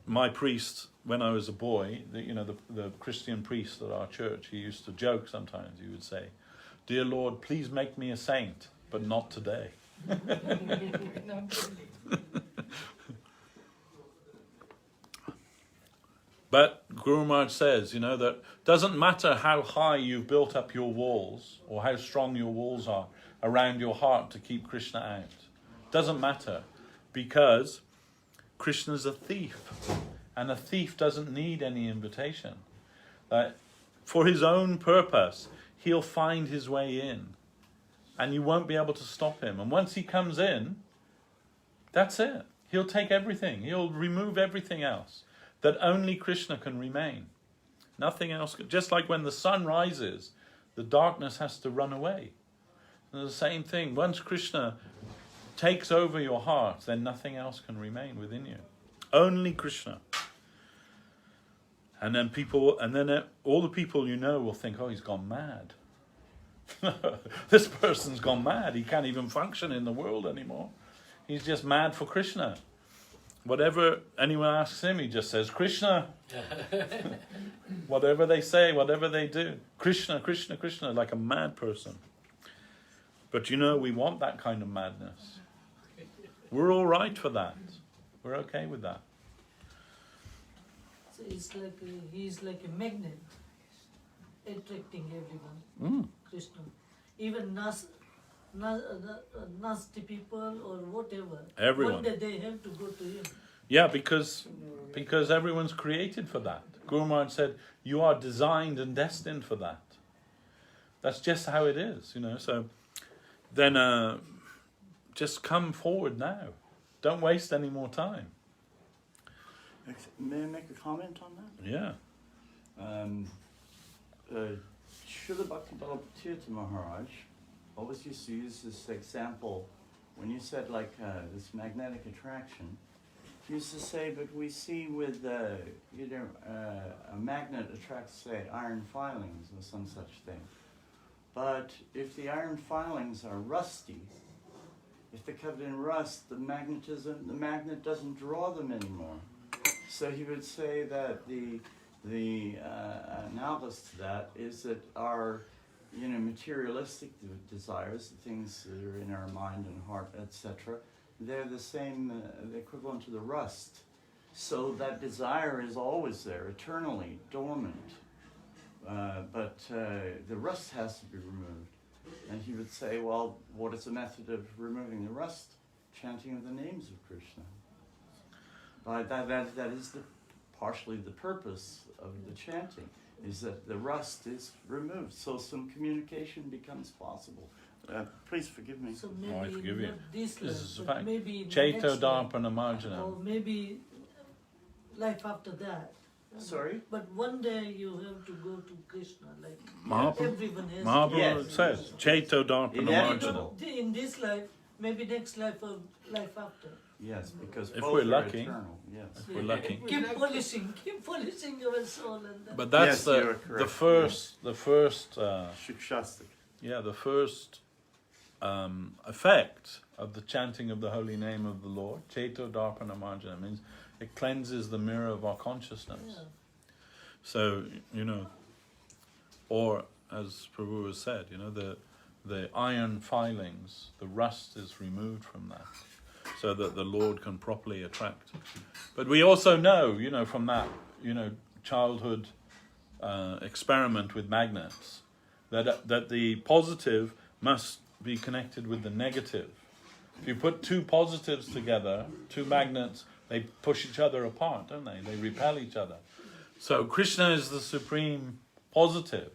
my priest, when I was a boy, the Christian priest at our church, he used to joke sometimes. He would say, "Dear Lord, please make me a saint, but not today." But Guru Maharaj says, that doesn't matter how high you've built up your walls or how strong your walls are around your heart to keep Krishna out. Doesn't matter, because Krishna's a thief, and a thief doesn't need any invitation. For his own purpose, he'll find his way in, and you won't be able to stop him. And once he comes in, that's it. He'll take everything. He'll remove everything else, that only Krishna can remain. Nothing else. Just like when the sun rises, the darkness has to run away. And the same thing. Once Krishna takes over your heart, then nothing else can remain within you. Only Krishna. And then all the people will think, "Oh, he's gone mad. This person's gone mad. He can't even function in the world anymore. He's just mad for Krishna." Whatever anyone asks him, he just says, "Krishna." Whatever they say, whatever they do, Krishna, Krishna, Krishna, like a mad person. But we want that kind of madness. We're all right for that. We're okay with that. So he's like a magnet, attracting everyone. Krishna, even nasty people or whatever. Everyone. One day they have to go to him. Yeah, because everyone's created for that. Guru Maharaj said, you are designed and destined for that. That's just how it is, So then just come forward now. Don't waste any more time. May I make a comment on that? Yeah. Srila Bhaktivedanta Maharaj always used to use this example when you said this magnetic attraction. He used to say, but we see with a magnet attracts, say, iron filings or some such thing. But if the iron filings are rusty, if they're covered in rust, the magnet doesn't draw them anymore. So he would say that the analogous to that is that our materialistic desires, the things that are in our mind and heart, etc., they're the same, the equivalent to the rust. So that desire is always there, eternally dormant. But the rust has to be removed. And he would say, well, what is the method of removing the rust? Chanting of the names of Krishna. That is partially the purpose of the chanting, is that the rust is removed, so some communication becomes possible. Please forgive me. So maybe I forgive you. not this This is life, a but fact. maybe Chaito next life, Darpana Marjana. or maybe life after that. Sorry? But one day you have to go to Krishna, like Mahaprabhu, everyone has. Mahaprabhu Yes. says, Chaito Darpana Inevitable. Marjana. In this life, maybe next life or life after. Yes, because If both we're are lucky. eternal. Yes. If we're lucky. Keep polishing our soul, and that. But that's Yes, you are the correct. first Shikshastik. the first effect of the chanting of the holy name of the Lord. Chaito Darpana Marjana means it cleanses the mirror of our consciousness. Yeah. So, or as Prabhu has said, the iron filings, the rust is removed from that, so that the Lord can properly attract. But we also know, from that, childhood experiment with magnets, that the positive must be connected with the negative. If you put two positives together, two magnets, they push each other apart, don't they? They repel each other. So Krishna is the supreme positive,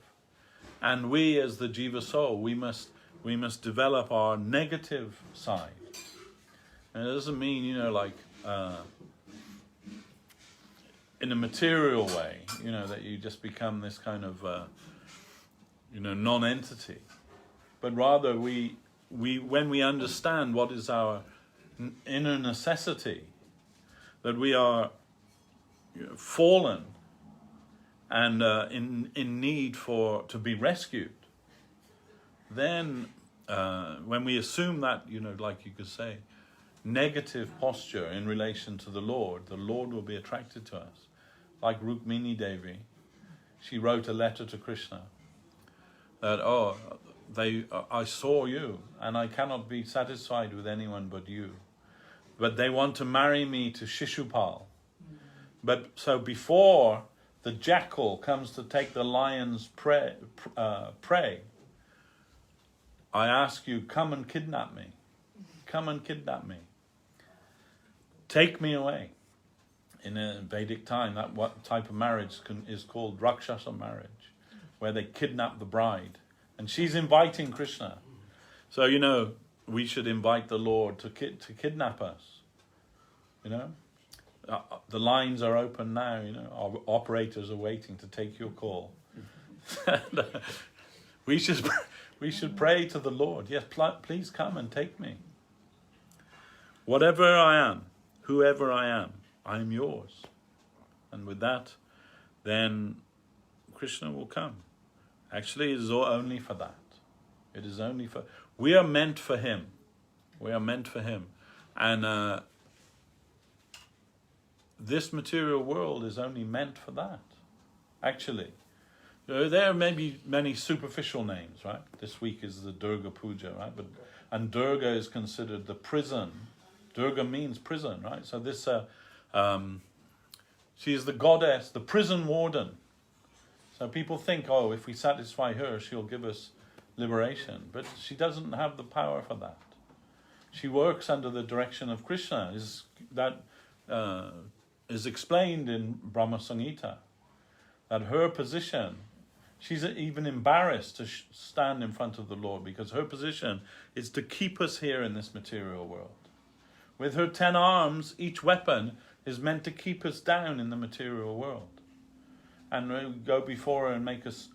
and we as the Jiva soul, we must develop our negative side. And it doesn't mean, in a material way, that you just become this kind of, non-entity. But rather, we when we understand what is our inner necessity, that we are fallen and in need to be rescued, then when we assume that, like you could say, negative posture in relation to the Lord will be attracted to us. Like Rukmini Devi, she wrote a letter to Krishna that, I saw you and I cannot be satisfied with anyone but you. But they want to marry me to Shishupal. But so before the jackal comes to take the lion's prey, I ask you, come and kidnap me. Come and kidnap me. Take me away. In a Vedic time, what type of marriage is called Rakshasa Marriage, where they kidnap the bride. And she's inviting Krishna. So, we should invite the Lord to kidnap us. The lines are open now, our operators are waiting to take your call. We should pray to the Lord. Yes, please come and take me. Whatever I am, whoever I am yours. And with that, then Krishna will come. Actually, it is only for that. It is only for... We are meant for him. We are meant for him. And this material world is only meant for that, actually. There may be many superficial names, right? This week is the Durga Puja, right? And Durga is considered the prison. Durga means prison, right? So this, she is the goddess, the prison warden. So people think, if we satisfy her, she'll give us liberation. But she doesn't have the power for that. She works under the direction of Krishna. That is explained in Brahma Samhita. That her position, she's even embarrassed to stand in front of the Lord, because her position is to keep us here in this material world. With her 10 arms, each weapon is meant to keep us down in the material world. And we go before her and make us,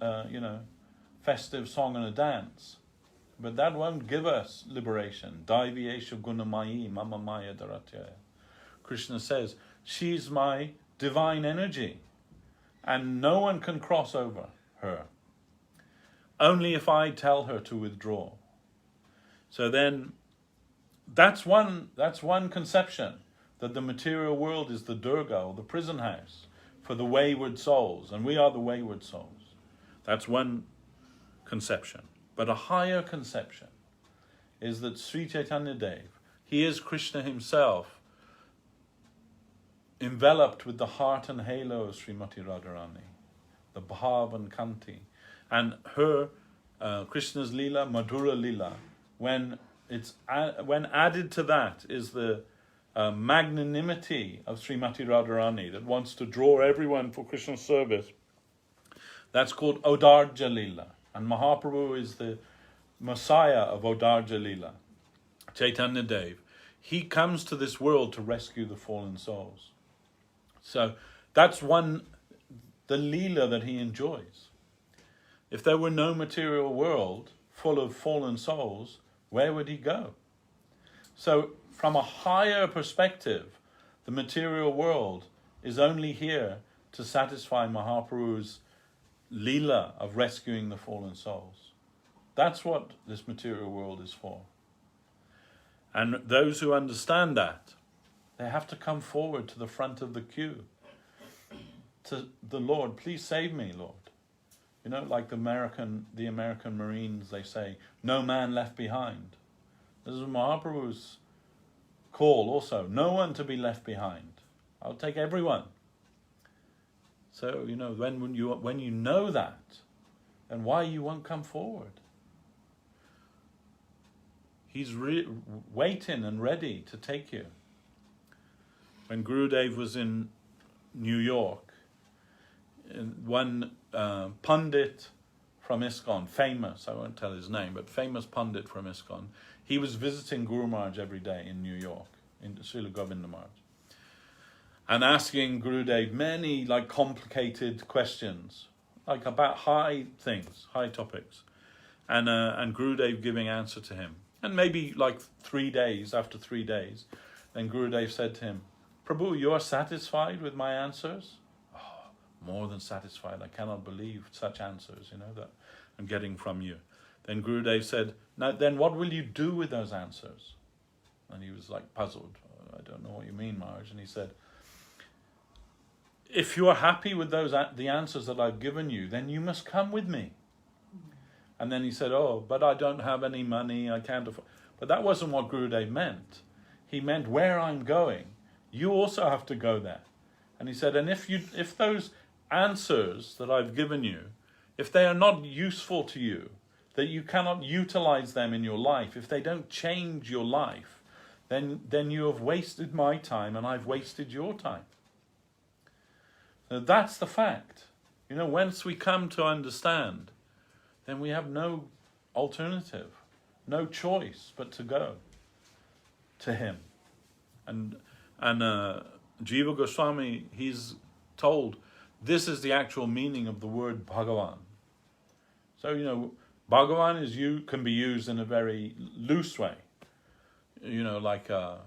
festive song and a dance. But that won't give us liberation. Daiviyesha gunamayi mama maya dharatyaya. Krishna says, she's my divine energy. And no one can cross over her. Only if I tell her to withdraw. So then, that's one conception, that the material world is the Durga, or the prison house, for the wayward souls, and we are the wayward souls. That's one conception. But a higher conception is that Sri Chaitanya Dev, he is Krishna himself, enveloped with the heart and halo of Srimati Radharani, the Bhav and Kanti. And her, Krishna's Leela, Madhura Leela, when added to that is the magnanimity of Srimati Radharani that wants to draw everyone for Krishna's service. That's called Odarja Leela. And Mahaprabhu is the Messiah of Odarja Leela. Chaitanya Dev. He comes to this world to rescue the fallen souls. So that's the Leela that he enjoys. If there were no material world full of fallen souls, where would he go? So from a higher perspective, the material world is only here to satisfy Mahaprabhu's Leela of rescuing the fallen souls. That's what this material world is for. And those who understand that, they have to come forward to the front of the queue to the Lord. Please save me, Lord. You know, like the American Marines, they say, no man left behind. This is Mahaprabhu's call also, no one to be left behind. I'll take everyone. So, you know, when you know that, then why you won't come forward? He's waiting and ready to take you. When Gurudev was in New York, one Pandit from ISKCON, famous, I won't tell his name, but famous Pandit from ISKCON, he was visiting Guru Maharaj every day in New York, in Srila Govinda Maharaj, and asking Gurudev many complicated questions, about high things, high topics, and Gurudev giving answer to him. And maybe 3 days, after 3 days, then Gurudev said to him, Prabhu, you are satisfied with my answers? Oh, more than satisfied. I cannot believe such answers, that I'm getting from you. Then Gurudev said, now then what will you do with those answers? And he was puzzled. I don't know what you mean, Maharaj. And he said, if you are happy with the answers that I've given you, then you must come with me. And then he said, oh, but I don't have any money, I can't afford. But that wasn't what Gurudev meant. He meant where I'm going, you also have to go there. And he said, and if those answers that I've given you, if they are not useful to you, that you cannot utilize them in your life, if they don't change your life, then you have wasted my time and I've wasted your time. So that's the fact. Once we come to understand, then we have no alternative, no choice but to go to him. And Jiva Goswami, he's told this is the actual meaning of the word Bhagavan. So, Bhagavan can be used in a very loose way.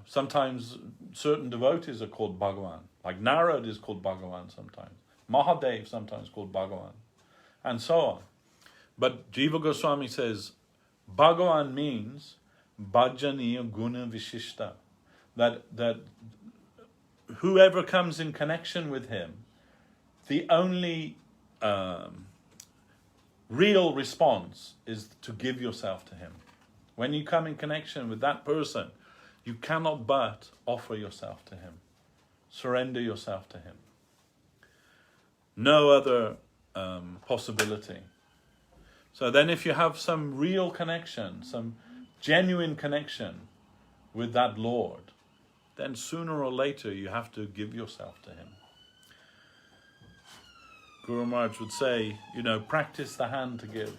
Sometimes certain devotees are called Bhagavan. Like Narad is called Bhagavan sometimes. Mahadev sometimes called Bhagavan. And so on. But Jiva Goswami says, Bhagavan means Bhajaniya Guna Vishishta. That whoever comes in connection with him, the only real response is to give yourself to him. When you come in connection with that person, you cannot but offer yourself to him. Surrender yourself to him. No other possibility. So then if you have some real connection, some genuine connection with that Lord, then sooner or later you have to give yourself to him. Guru Maharaj would say, practice the hand to give.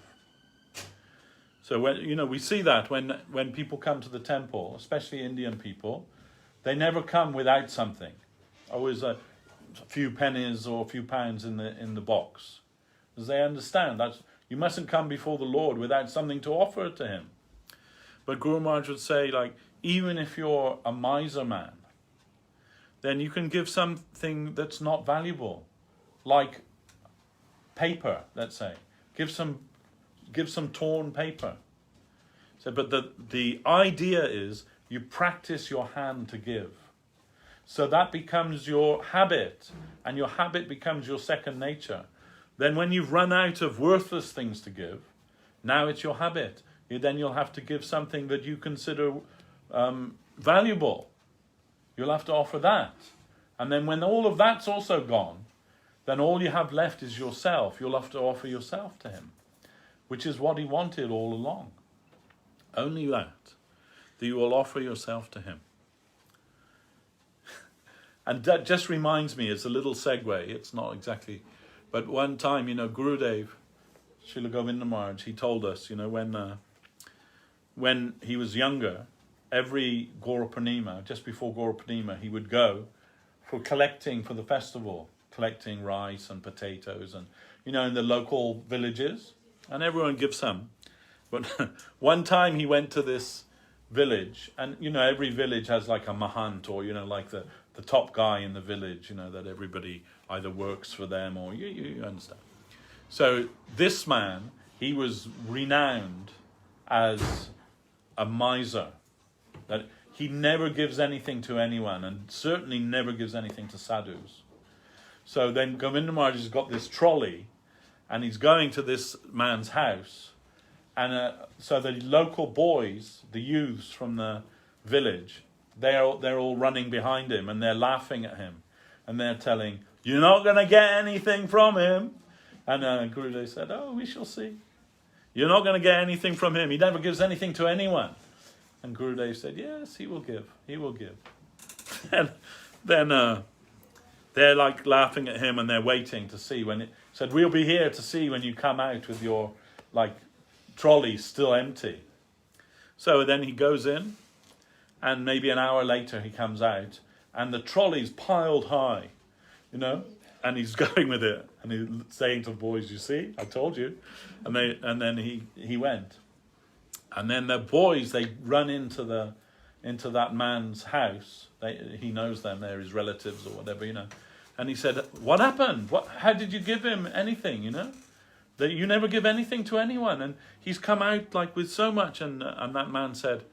So when we see that when people come to the temple, especially Indian people, they never come without something. Always a few pennies or a few pounds in the box. Because they understand that you mustn't come before the Lord without something to offer to him. But Guru Maharaj would say, even if you're a miser man, then you can give something that's not valuable, like paper, let's say. Give some torn paper. So, but the idea is you practice your hand to give. So that becomes your habit, and your habit becomes your second nature. Then when you've run out of worthless things to give, now it's your habit. Then you'll have to give something that you consider valuable. You'll have to offer that. And then when all of that's also gone, then all you have left is yourself. You'll have to offer yourself to him, which is what he wanted all along. Only that you will offer yourself to him. And that just reminds me, it's a little segue, it's not exactly, but one time, Gurudev, Srila Govinda Maharaj, he told us, when he was younger, every Gaura Purnima, just before Gaura Purnima, he would go for the festival, collecting rice and potatoes and, in the local villages, and everyone gives some. But one time he went to this village, and, every village has like a mahant, or, like the top guy in the village, that everybody either works for them or you understand. So this man, he was renowned as a miser, that he never gives anything to anyone and certainly never gives anything to sadhus. So then Govinda Maharaj has got this trolley, and he's going to this man's house, and so the local boys, the youths from the village, they're all running behind him, and they're laughing at him, and they're telling, "You're not going to get anything from him." And Gurudev said, "Oh, we shall see. You're not going to get anything from him. He never gives anything to anyone." And Gurudev said, "Yes, he will give. He will give." And then they're like laughing at him, and they're waiting to see when it said, "We'll be here to see when you come out with your like trolley still empty." So then he goes in, and maybe an hour later he comes out, and the trolley's piled high, and he's going with it, and he's saying to the boys, "You see, I told you." And then he went, and then the boys, they run into that man's house. He knows them; they're his relatives or whatever, And he said, "What happened? How did you give him anything? That you never give anything to anyone." And he's come out like with so much, and that man said,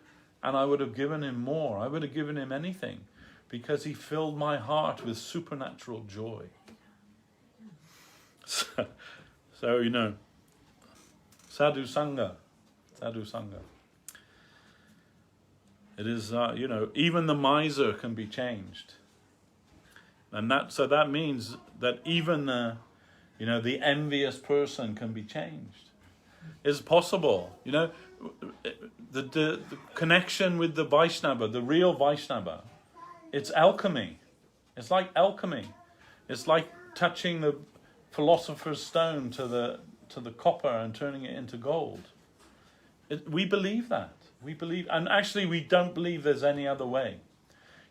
"And I would have given him more. I would have given him anything, because he filled my heart with supernatural joy." So sadhu sangha. It is, even the miser can be changed, and that means that even the envious person can be changed. It's possible, the connection with the Vaishnava, the real Vaishnava. It's alchemy. It's like alchemy. It's like touching the philosopher's stone to the copper and turning it into gold. We believe that. And actually we don't believe there's any other way.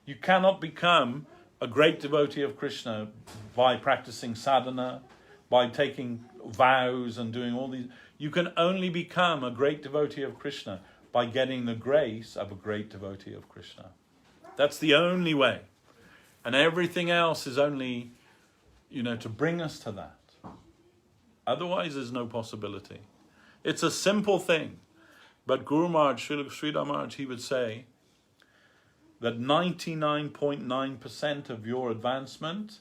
You cannot become a great devotee of Krishna by practicing sadhana, by taking vows and doing all these. You can only become a great devotee of Krishna by getting the grace of a great devotee of Krishna. That's the only way. And everything else is only, to bring us to that. Otherwise, there's no possibility. It's a simple thing. But Guru Maharaj, Sridhar Maharaj, he would say that 99.9% of your advancement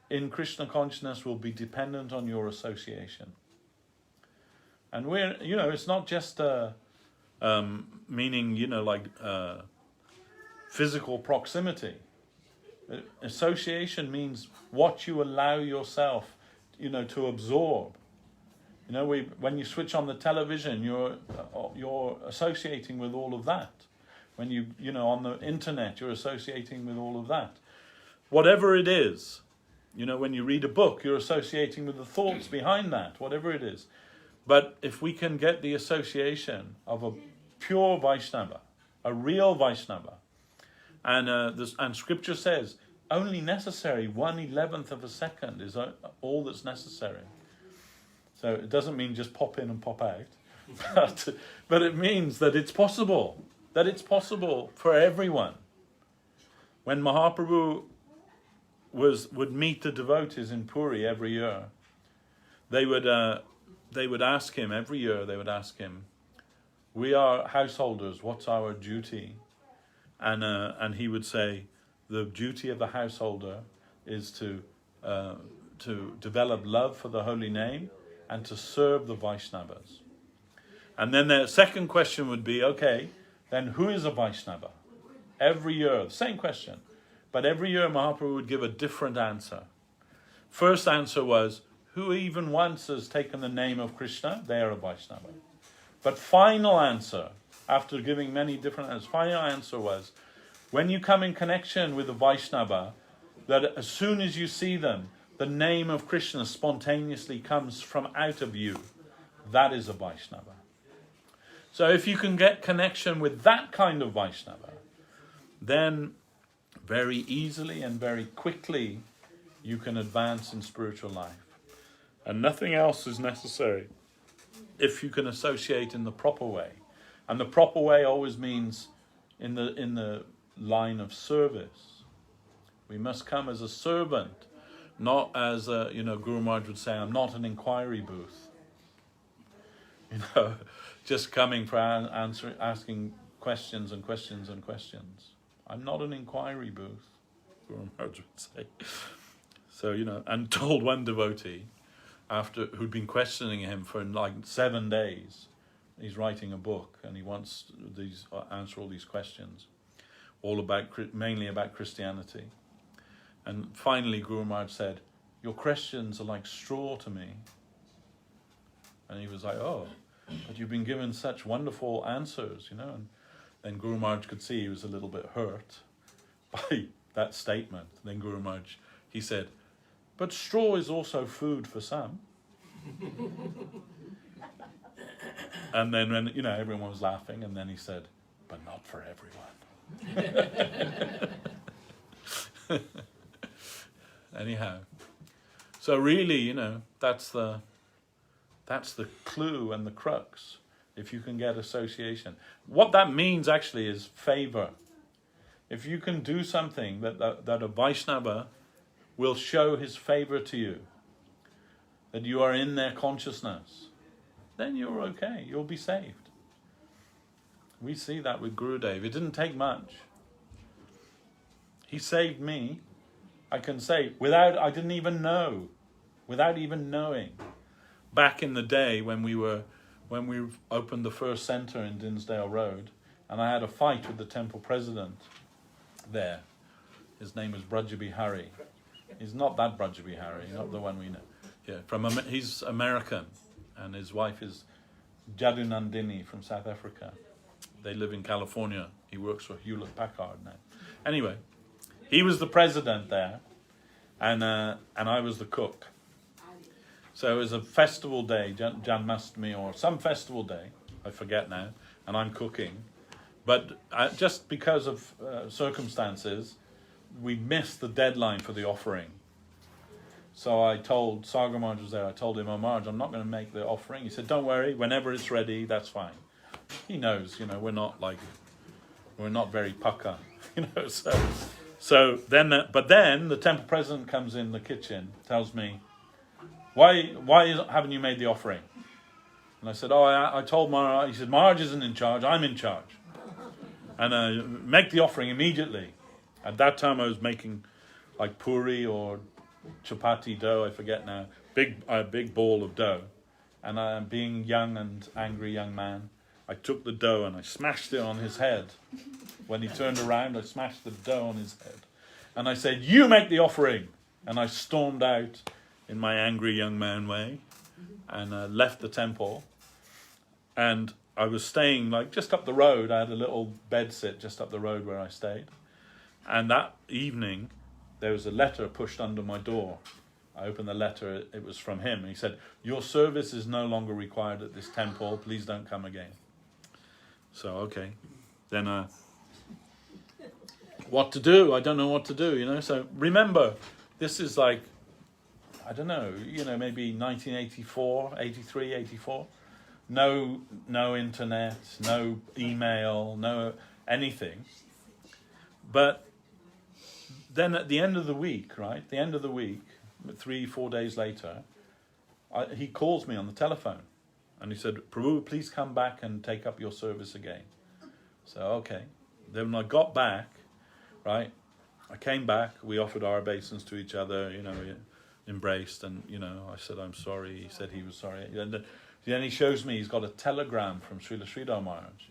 in Krishna consciousness will be dependent on your association. And it's not just meaning, physical proximity. Association means what you allow yourself, to absorb. When you switch on the television, you're associating with all of that. When on the internet, you're associating with all of that. Whatever it is, when you read a book, you're associating with the thoughts behind that, whatever it is. But if we can get the association of a pure Vaishnava, a real Vaishnava, and Scripture says only necessary 1/11 of a second is all that's necessary. So it doesn't mean just pop in and pop out, but it means that it's possible. That it's possible for everyone. When Mahaprabhu would meet the devotees in Puri every year, they would ask him every year. They would ask him, "We are householders. What's our duty?" And he would say, "The duty of the householder is to develop love for the holy name and to serve the Vaishnavas." And then the second question would be, okay, then who is a Vaishnava? Every year, same question. But every year Mahaprabhu would give a different answer. First answer was, who even once has taken the name of Krishna, they are a Vaishnava. But final answer, after giving many different answers, final answer was, when you come in connection with a Vaishnava, that as soon as you see them, the name of Krishna spontaneously comes from out of you. That is a Vaishnava. So if you can get connection with that kind of Vaishnava, then very easily and very quickly you can advance in spiritual life. And nothing else is necessary if you can associate in the proper way. And the proper way always means in the line of service. We must come as a servant, not as Guru Maharaj would say, I'm not an inquiry booth. Just coming for asking questions and questions and questions. I'm not an inquiry booth, Guru Maharaj would say. So, and told one devotee, who'd been questioning him for like 7 days. He's writing a book and he wants answer all these questions, all about mainly about Christianity. And finally Guru Maharaj said, "Your questions are like straw to me." And he was like, "Oh, but you've been given such wonderful answers, you know." And then Guru Maharaj could see he was a little bit hurt by that statement. Then Guru Maharaj, he said, "But straw is also food for some." And then when, you know, everyone was laughing, and then he said, "But not for everyone." Anyhow, so really, you know, that's the clue and the crux. If you can get association, what that means actually is favor. If you can do something that a Vaishnava will show his favor to you, that you are in their consciousness, then you're okay, you'll be saved. We see that with Gurudev. It didn't take much. He saved me, I can say, I didn't even know, without even knowing. Back in the day when we opened the first center in Dinsdale Road, and I had a fight with the temple president there. His name is Brajabihari. He's not that Brajabihari, not the one we know. Yeah, he's American, and his wife is Jadunandini from South Africa. They live in California. He works for Hewlett Packard now. Anyway, he was the president there, and I was the cook. So it was a festival day, Janmashtami or some festival day, I forget now, and I'm cooking. But just because of circumstances, we missed the deadline for the offering. So I told, Sagar Maharaj was there, I told him, "Oh Maharaj, I'm not going to make the offering." He said, "Don't worry, whenever it's ready, that's fine." He knows, you know, we're not very pucker, you know. So then the temple president comes in the kitchen, tells me, Why haven't you made the offering? And I said, I told Maharaj. He said, "Maharaj isn't in charge, I'm in charge. And make the offering immediately." At that time I was making like puri or chapati dough, I forget now, a big ball of dough. And being young and angry young man, I took the dough and I smashed it on his head. When he turned around, I smashed the dough on his head. And I said, "You make the offering." And I stormed out in my angry young man way, and left the temple. And I was staying like just up the road. I had a little bed sit just up the road where I stayed. And that evening, there was a letter pushed under my door. I opened the letter, it was from him. He said, "Your service is no longer required at this temple, please don't come again." So, okay. Then, what to do? I don't know what to do, you know. So remember, this is like, I don't know, you know, maybe 1984, 83, 84. No internet, no email, no anything. But then at the end of the week, right? The end of the week, 3-4 days later, he calls me on the telephone. And he said, "Prabhu, please come back and take up your service again." So, okay. Then when I got back, right, I came back, we offered our obeisance to each other, you know, we embraced, and, you know, I said, "I'm sorry." He said he was sorry. And then he shows me he's got a telegram from Srila Sridhar Maharaj.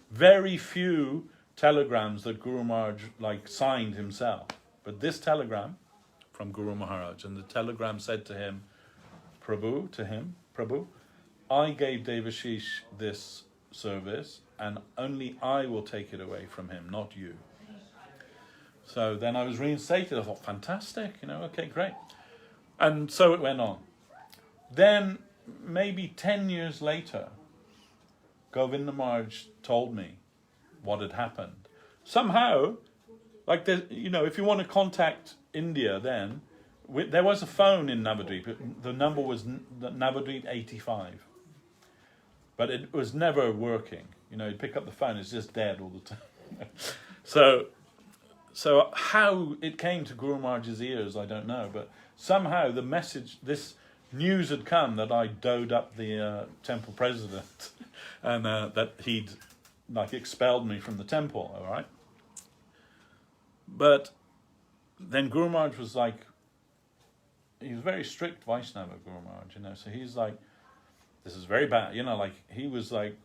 Very few telegrams that Guru Maharaj, like, signed himself. But this telegram from Guru Maharaj, and the telegram said to him, Prabhu, I gave Devashish this service, and only I will take it away from him, not you. So then I was reinstated. I thought, fantastic, you know, okay, great. And so it went on. Then, maybe 10 years later, Govinda Maharaj told me what had happened. Somehow, like, you know, if you want to contact India then, there was a phone in Navadvip. The number was Navadvip 85. But it was never working. You know, you pick up the phone, it's just dead all the time. So how it came to Guru Maharaj's ears, I don't know. But somehow the message, this news had come that I doed up the temple president and that he'd like expelled me from the temple, all right? But then Guru Maharaj was like, he was very strict Vaishnava, Guru Maharaj, you know, so he's like, this is very bad, you know, like, he was like,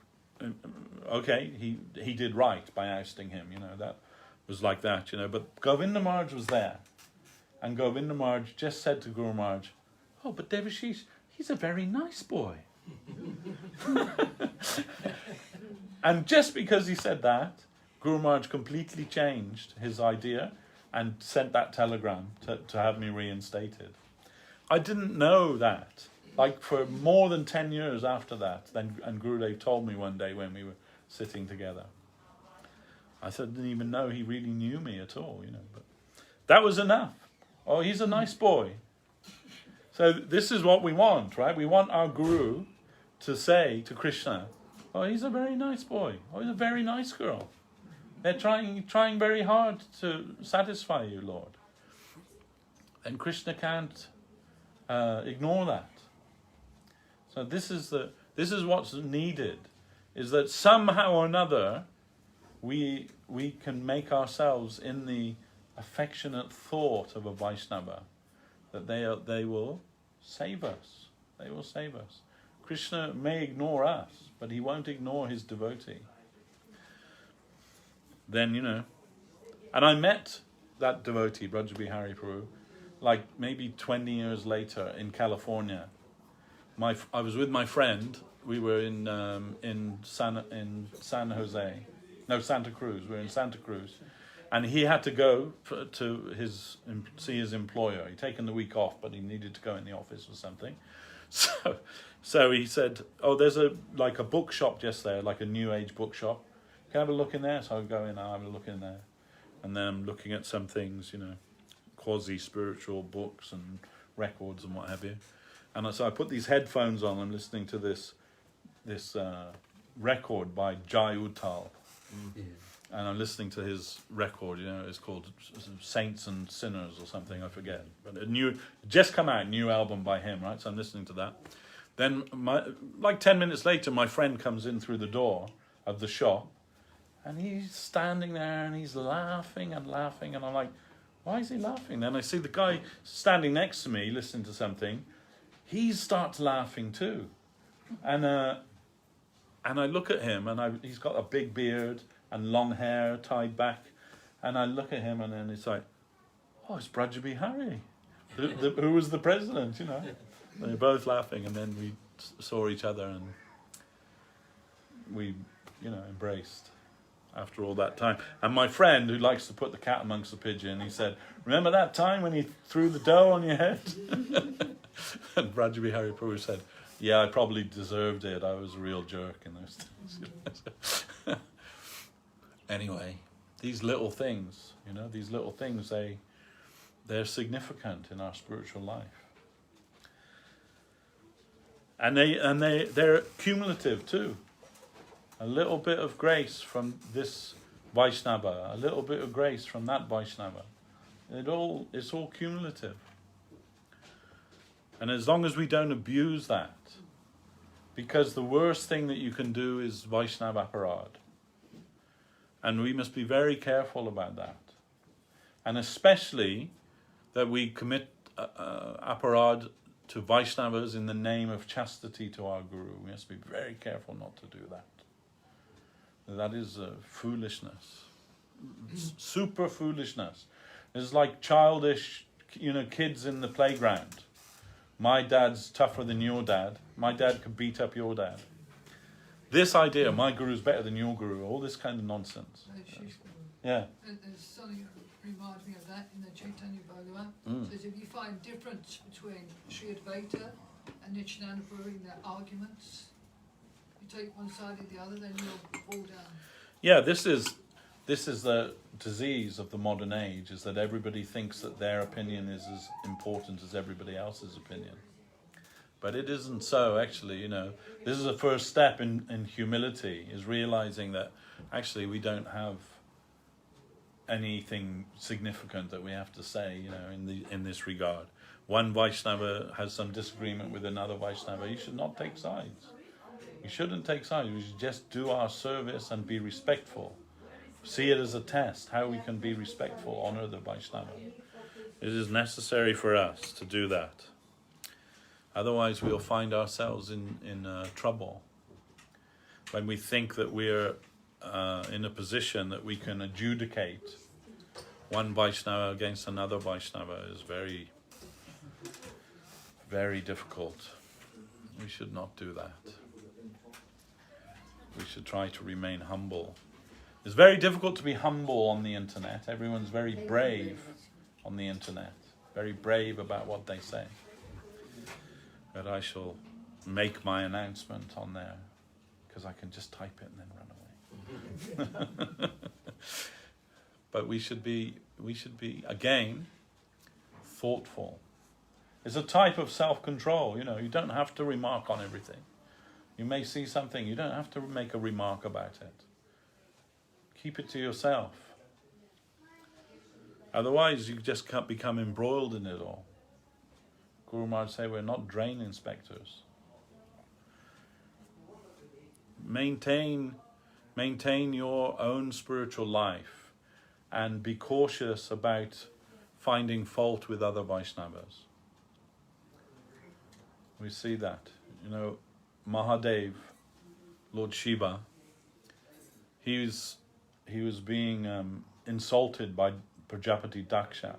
okay, he did right by ousting him, you know, that was like that, you know, but Govinda Maharaj was there, and Govinda Maharaj just said to Guru Maharaj, oh, but Devashis, he's a very nice boy. And just because he said that, Guru Maharaj completely changed his idea and sent that telegram to have me reinstated. I didn't know that. Like for more than 10 years after that, and Gurudev told me one day when we were sitting together. I didn't even know he really knew me at all, you know. But that was enough. Oh, he's a nice boy. So this is what we want, right? We want our Guru to say to Krishna, oh, he's a very nice boy. Oh, he's a very nice girl. They're trying very hard to satisfy you, Lord. And Krishna can't ignore that. So this is what's needed, is that somehow or another we can make ourselves in the affectionate thought of a Vaishnava, that they will save us. They will save us. Krishna may ignore us, but he won't ignore his devotee. Then, you know, and I met that devotee, Brajabihari Prabhu, like maybe 20 years later in California. I was with my friend. We were in Santa Cruz. We were in Santa Cruz, and he had to go to see his employer. He'd taken the week off, but he needed to go in the office or something. So he said, "Oh, there's a bookshop just there, like a New Age bookshop. Can I have a look in there?" So I go in, I have a look in there, and then I'm looking at some things, you know, quasi-spiritual books and records and what have you. And so I put these headphones on. I'm listening to this record by Jai Uttal, and I'm listening to his record. You know, it's called Saints and Sinners or something. I forget, but just come out, new album by him, right? So I'm listening to that. Then, 10 minutes later, my friend comes in through the door of the shop, and he's standing there and he's laughing and laughing, and I'm like, why is he laughing? Then I see the guy standing next to me listening to something. He starts laughing too, and I look at him, and he's got a big beard and long hair tied back, and I look at him, and then it's like, oh, it's Brajabihari, who was the president, you know. And they're both laughing, and then we saw each other, and we, you know, embraced after all that time. And my friend, who likes to put the cat amongst the pigeon, he said, remember that time when he threw the dough on your head? And Brajabihari Prabhu said, yeah, I probably deserved it. I was a real jerk in those days. Anyway, these little things, you know, they're significant in our spiritual life. And they're cumulative too. A little bit of grace from this Vaishnava, a little bit of grace from that Vaishnava. It's all cumulative. And as long as we don't abuse that, because the worst thing that you can do is Vaishnava aparad. And we must be very careful about that. And especially that we commit aparad to Vaishnavas in the name of chastity to our Guru. We must be very careful not to do that. That is foolishness. Super foolishness. It's like childish, you know, kids in the playground. My dad's tougher than your dad. My dad could beat up your dad. This idea, my guru's better than your guru, all this kind of nonsense. Yeah. There's something that reminds me of that in the Chaitanya Bhagavan. Says if you find difference between Sri Advaita and Nityananda Prabhu in their arguments, you take one side or the other, then you'll fall down. Yeah, this is the disease of the modern age, is that everybody thinks that their opinion is as important as everybody else's opinion. But it isn't so, actually, you know. This is a first step in humility, is realizing that actually we don't have anything significant that we have to say, you know, in this regard. One Vaishnava has some disagreement with another Vaishnava. You should not take sides. You shouldn't take sides. We should just do our service and be respectful. See it as a test, how we can be respectful, honor the Vaishnava. It is necessary for us to do that. Otherwise we'll find ourselves in trouble. When we think that we're in a position that we can adjudicate one Vaishnava against another Vaishnava is very, very difficult. We should not do that. We should try to remain humble. It's very difficult to be humble on the internet. Everyone's very brave on the internet. Very brave about what they say. But I shall make my announcement on there, because I can just type it and then run away. But we should be again thoughtful. It's a type of self-control. You don't have to remark on everything. You may see something, you don't have to make a remark about it. Keep it to yourself. Otherwise you just can't become embroiled in it all. Guru Maharaj say we're not drain inspectors. Maintain your own spiritual life and be cautious about finding fault with other Vaishnavas. We see that. Mahadev, Lord Shiva, he was being insulted by Prajapati Daksha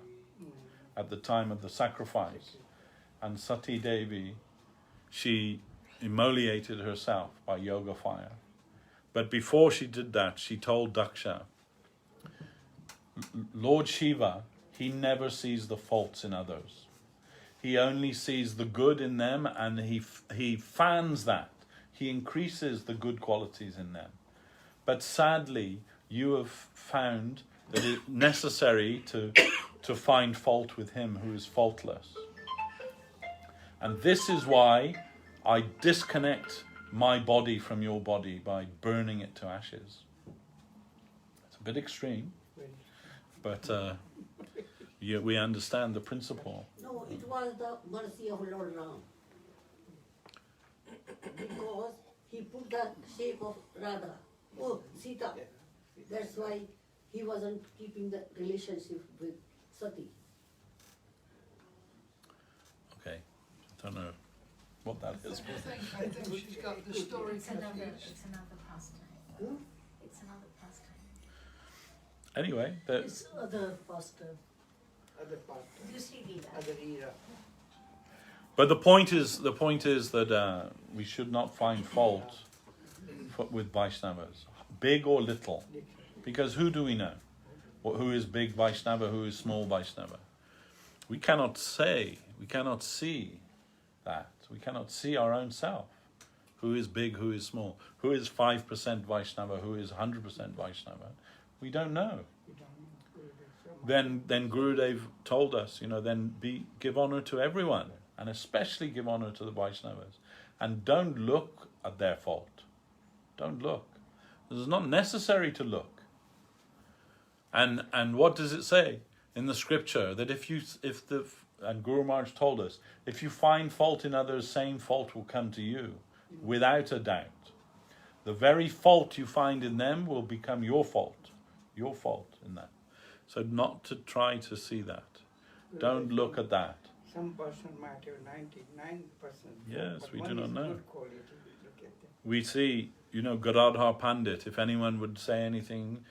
at the time of the sacrifice. And Sati Devi, she immolated herself by yoga fire. But before she did that, she told Daksha, Lord Shiva, he never sees the faults in others. He only sees the good in them, and he fans that. He increases the good qualities in them. But sadly, you have found that it's necessary to find fault with him who is faultless. And this is why I disconnect my body from your body by burning it to ashes. It's a bit extreme, but we understand the principle. No, it was the mercy of Lord Ram. Because he put the shape of Radha. Oh, Sita. That's why he wasn't keeping the relationship with Sati. Okay, I don't know what that is. I think she's got the story confused. It's another pastime. It's another pastime. Anyway, It's other pastime. Other part, Dusri Vida. other era. but the point is that we should not find fault with Vaishnavas, big or little, because who do we know? Who is big Vaishnava, who is small Vaishnava? We cannot say, we cannot see that. We cannot see our own self. Who is big, who is small? Who is 5% Vaishnava, who is 100% Vaishnava? We don't know. Then Gurudev told us, give honor to everyone, and especially give honor to the Vaishnavas. And don't look at their fault. Don't look. It is not necessary to look. And what does it say in the scripture? That and Guru Maharaj told us, if you find fault in others, same fault will come to you, without a doubt. The very fault you find in them will become your fault in that. So not to try to see that. Don't look at that. Some person might have 99%. Yes, but we one do not is know. good quality. Look at them. We see, Gadadhar Pandit, if anyone would say anything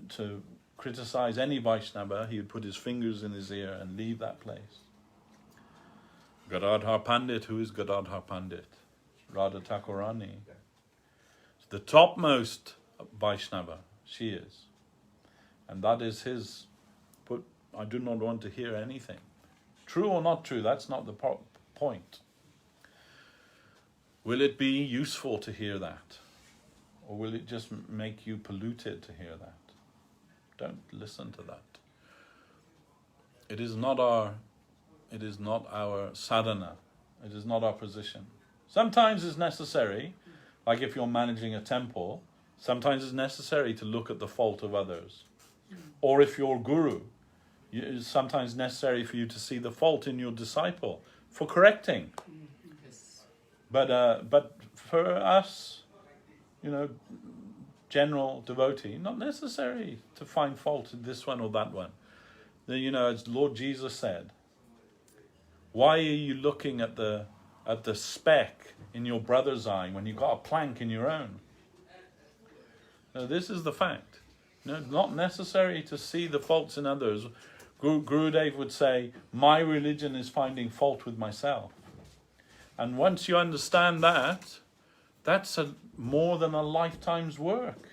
to criticize any Vaishnava, he would put his fingers in his ear and leave that place. Gadadhar Pandit, who is Gadadhar Pandit? Radha Thakurani. The topmost Vaishnava, she is. And that is his, but I do not want to hear anything. True or not true, that's not the point. Will it be useful to hear that? Or will it just make you polluted to hear that? Don't listen to that. It is not our sadhana. It is not our position. Sometimes it's necessary, like if you're managing a temple, sometimes it's necessary to look at the fault of others. Or if you're guru, it's sometimes necessary for you to see the fault in your disciple for correcting. But for us, general devotee, not necessary to find fault in this one or that one. You know, as Lord Jesus said, why are you looking at the speck in your brother's eye when you've got a plank in your own? Now, this is the fact. No, not necessary to see the faults in others. Gurudev would say, my religion is finding fault with myself. And once you understand that, that's more than a lifetime's work.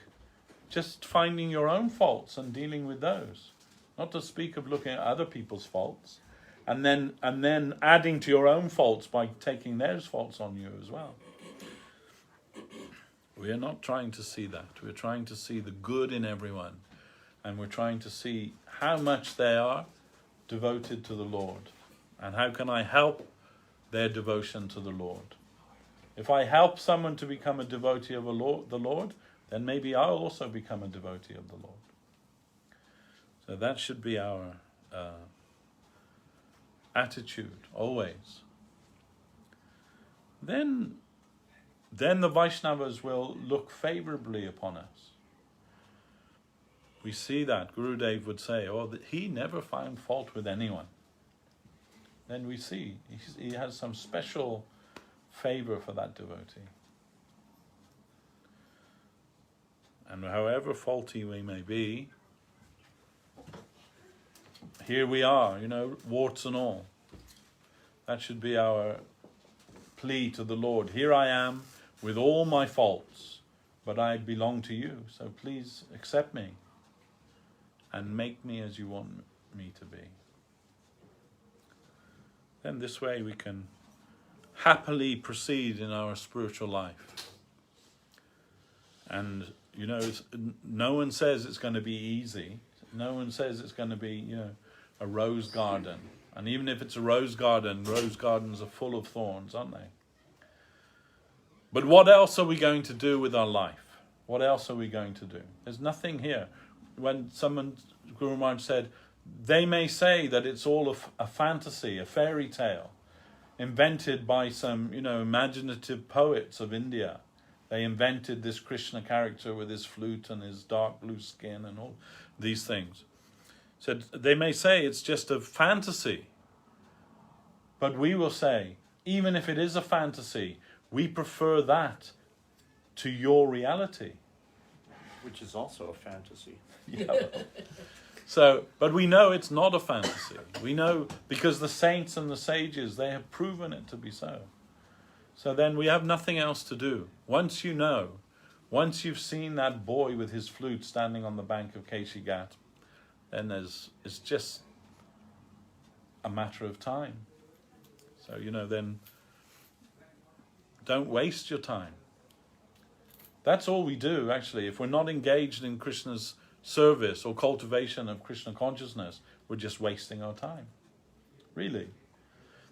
Just finding your own faults and dealing with those. Not to speak of looking at other people's faults and then adding to your own faults by taking those faults on you as well. We are not trying to see that. We're trying to see the good in everyone. And we're trying to see how much they are devoted to the Lord. And how can I help their devotion to the Lord? If I help someone to become a devotee of the Lord, then maybe I'll also become a devotee of the Lord. So that should be our attitude, always. Then the Vaishnavas will look favorably upon us. We see that. Gurudev would say, he never found fault with anyone. Then we see he has some special favor for that devotee. And however faulty we may be, here we are, warts and all. That should be our plea to the Lord. Here I am with all my faults, but I belong to you. So please accept me and make me as you want me to be. Then this way we can happily proceed in our spiritual life. And, no one says it's going to be easy. No one says it's going to be, a rose garden. And even if it's a rose gardens are full of thorns, aren't they? But what else are we going to do with our life? What else are we going to do? There's nothing here. When Guru Maharaj said, they may say that it's all a fantasy, a fairy tale, invented by some, imaginative poets of India. They invented this Krishna character with his flute and his dark blue skin and all these things. Said they may say it's just a fantasy. But we will say, even if it is a fantasy, we prefer that to your reality. Which is also a fantasy. Yeah. So, but we know it's not a fantasy. We know because the saints and the sages, they have proven it to be so. So then we have nothing else to do. Once once you've seen that boy with his flute standing on the bank of Keshi Ghat, then it's just a matter of time. So, then don't waste your time. That's all we do, actually. If we're not engaged in Krishna's service or cultivation of Krishna consciousness, we're just wasting our time. Really.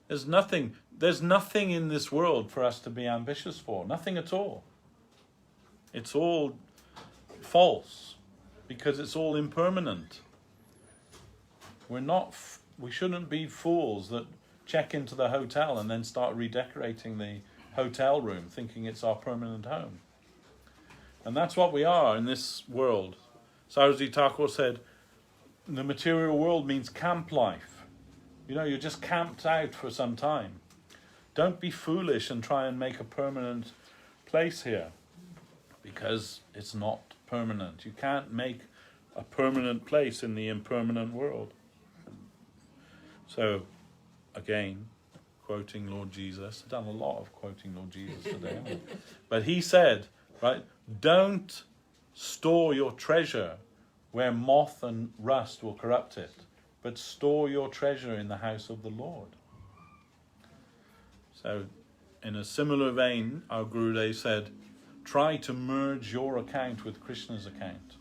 There's nothing in this world for us to be ambitious for. Nothing at all. It's all false because it's all impermanent. We shouldn't be fools that check into the hotel and then start redecorating the hotel room thinking it's our permanent home. And that's what we are in this world. Saraswat Thakur said, the material world means camp life. You're just camped out for some time. Don't be foolish and try and make a permanent place here, because it's not permanent. You can't make a permanent place in the impermanent world. So, again, quoting Lord Jesus. I've done a lot of quoting Lord Jesus today, haven't I? But he said, right, don't store your treasure where moth and rust will corrupt it, but store your treasure in the house of the Lord. So, in a similar vein, our Gurudev said, try to merge your account with Krishna's account.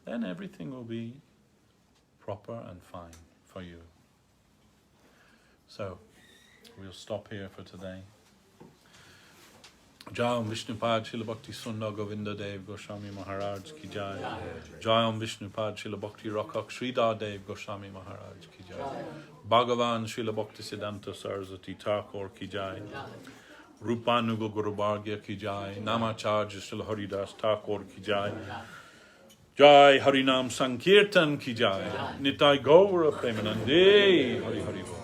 Then everything will be proper and fine for you. So, we'll stop here for today. Jai Om Vishnupad Srila Bhakti Sundar Govinda Dev Goswami Maharaj Ki Jai. Jai Om Vishnupad Srila Bhakti Rakshasa Sridhar Dev Goswami Maharaj Ki Jai. Bhagavan Srila Bhakti Siddhanta Saraswati Thakur Ki Jai. Rupanuga Guru Bhargya ki jai, Namacharya Srila Haridas Thakur ki jai, Jai Harinam Sankirtan ki jai, Nitai Gaura Premanande, Hari Hari Bol.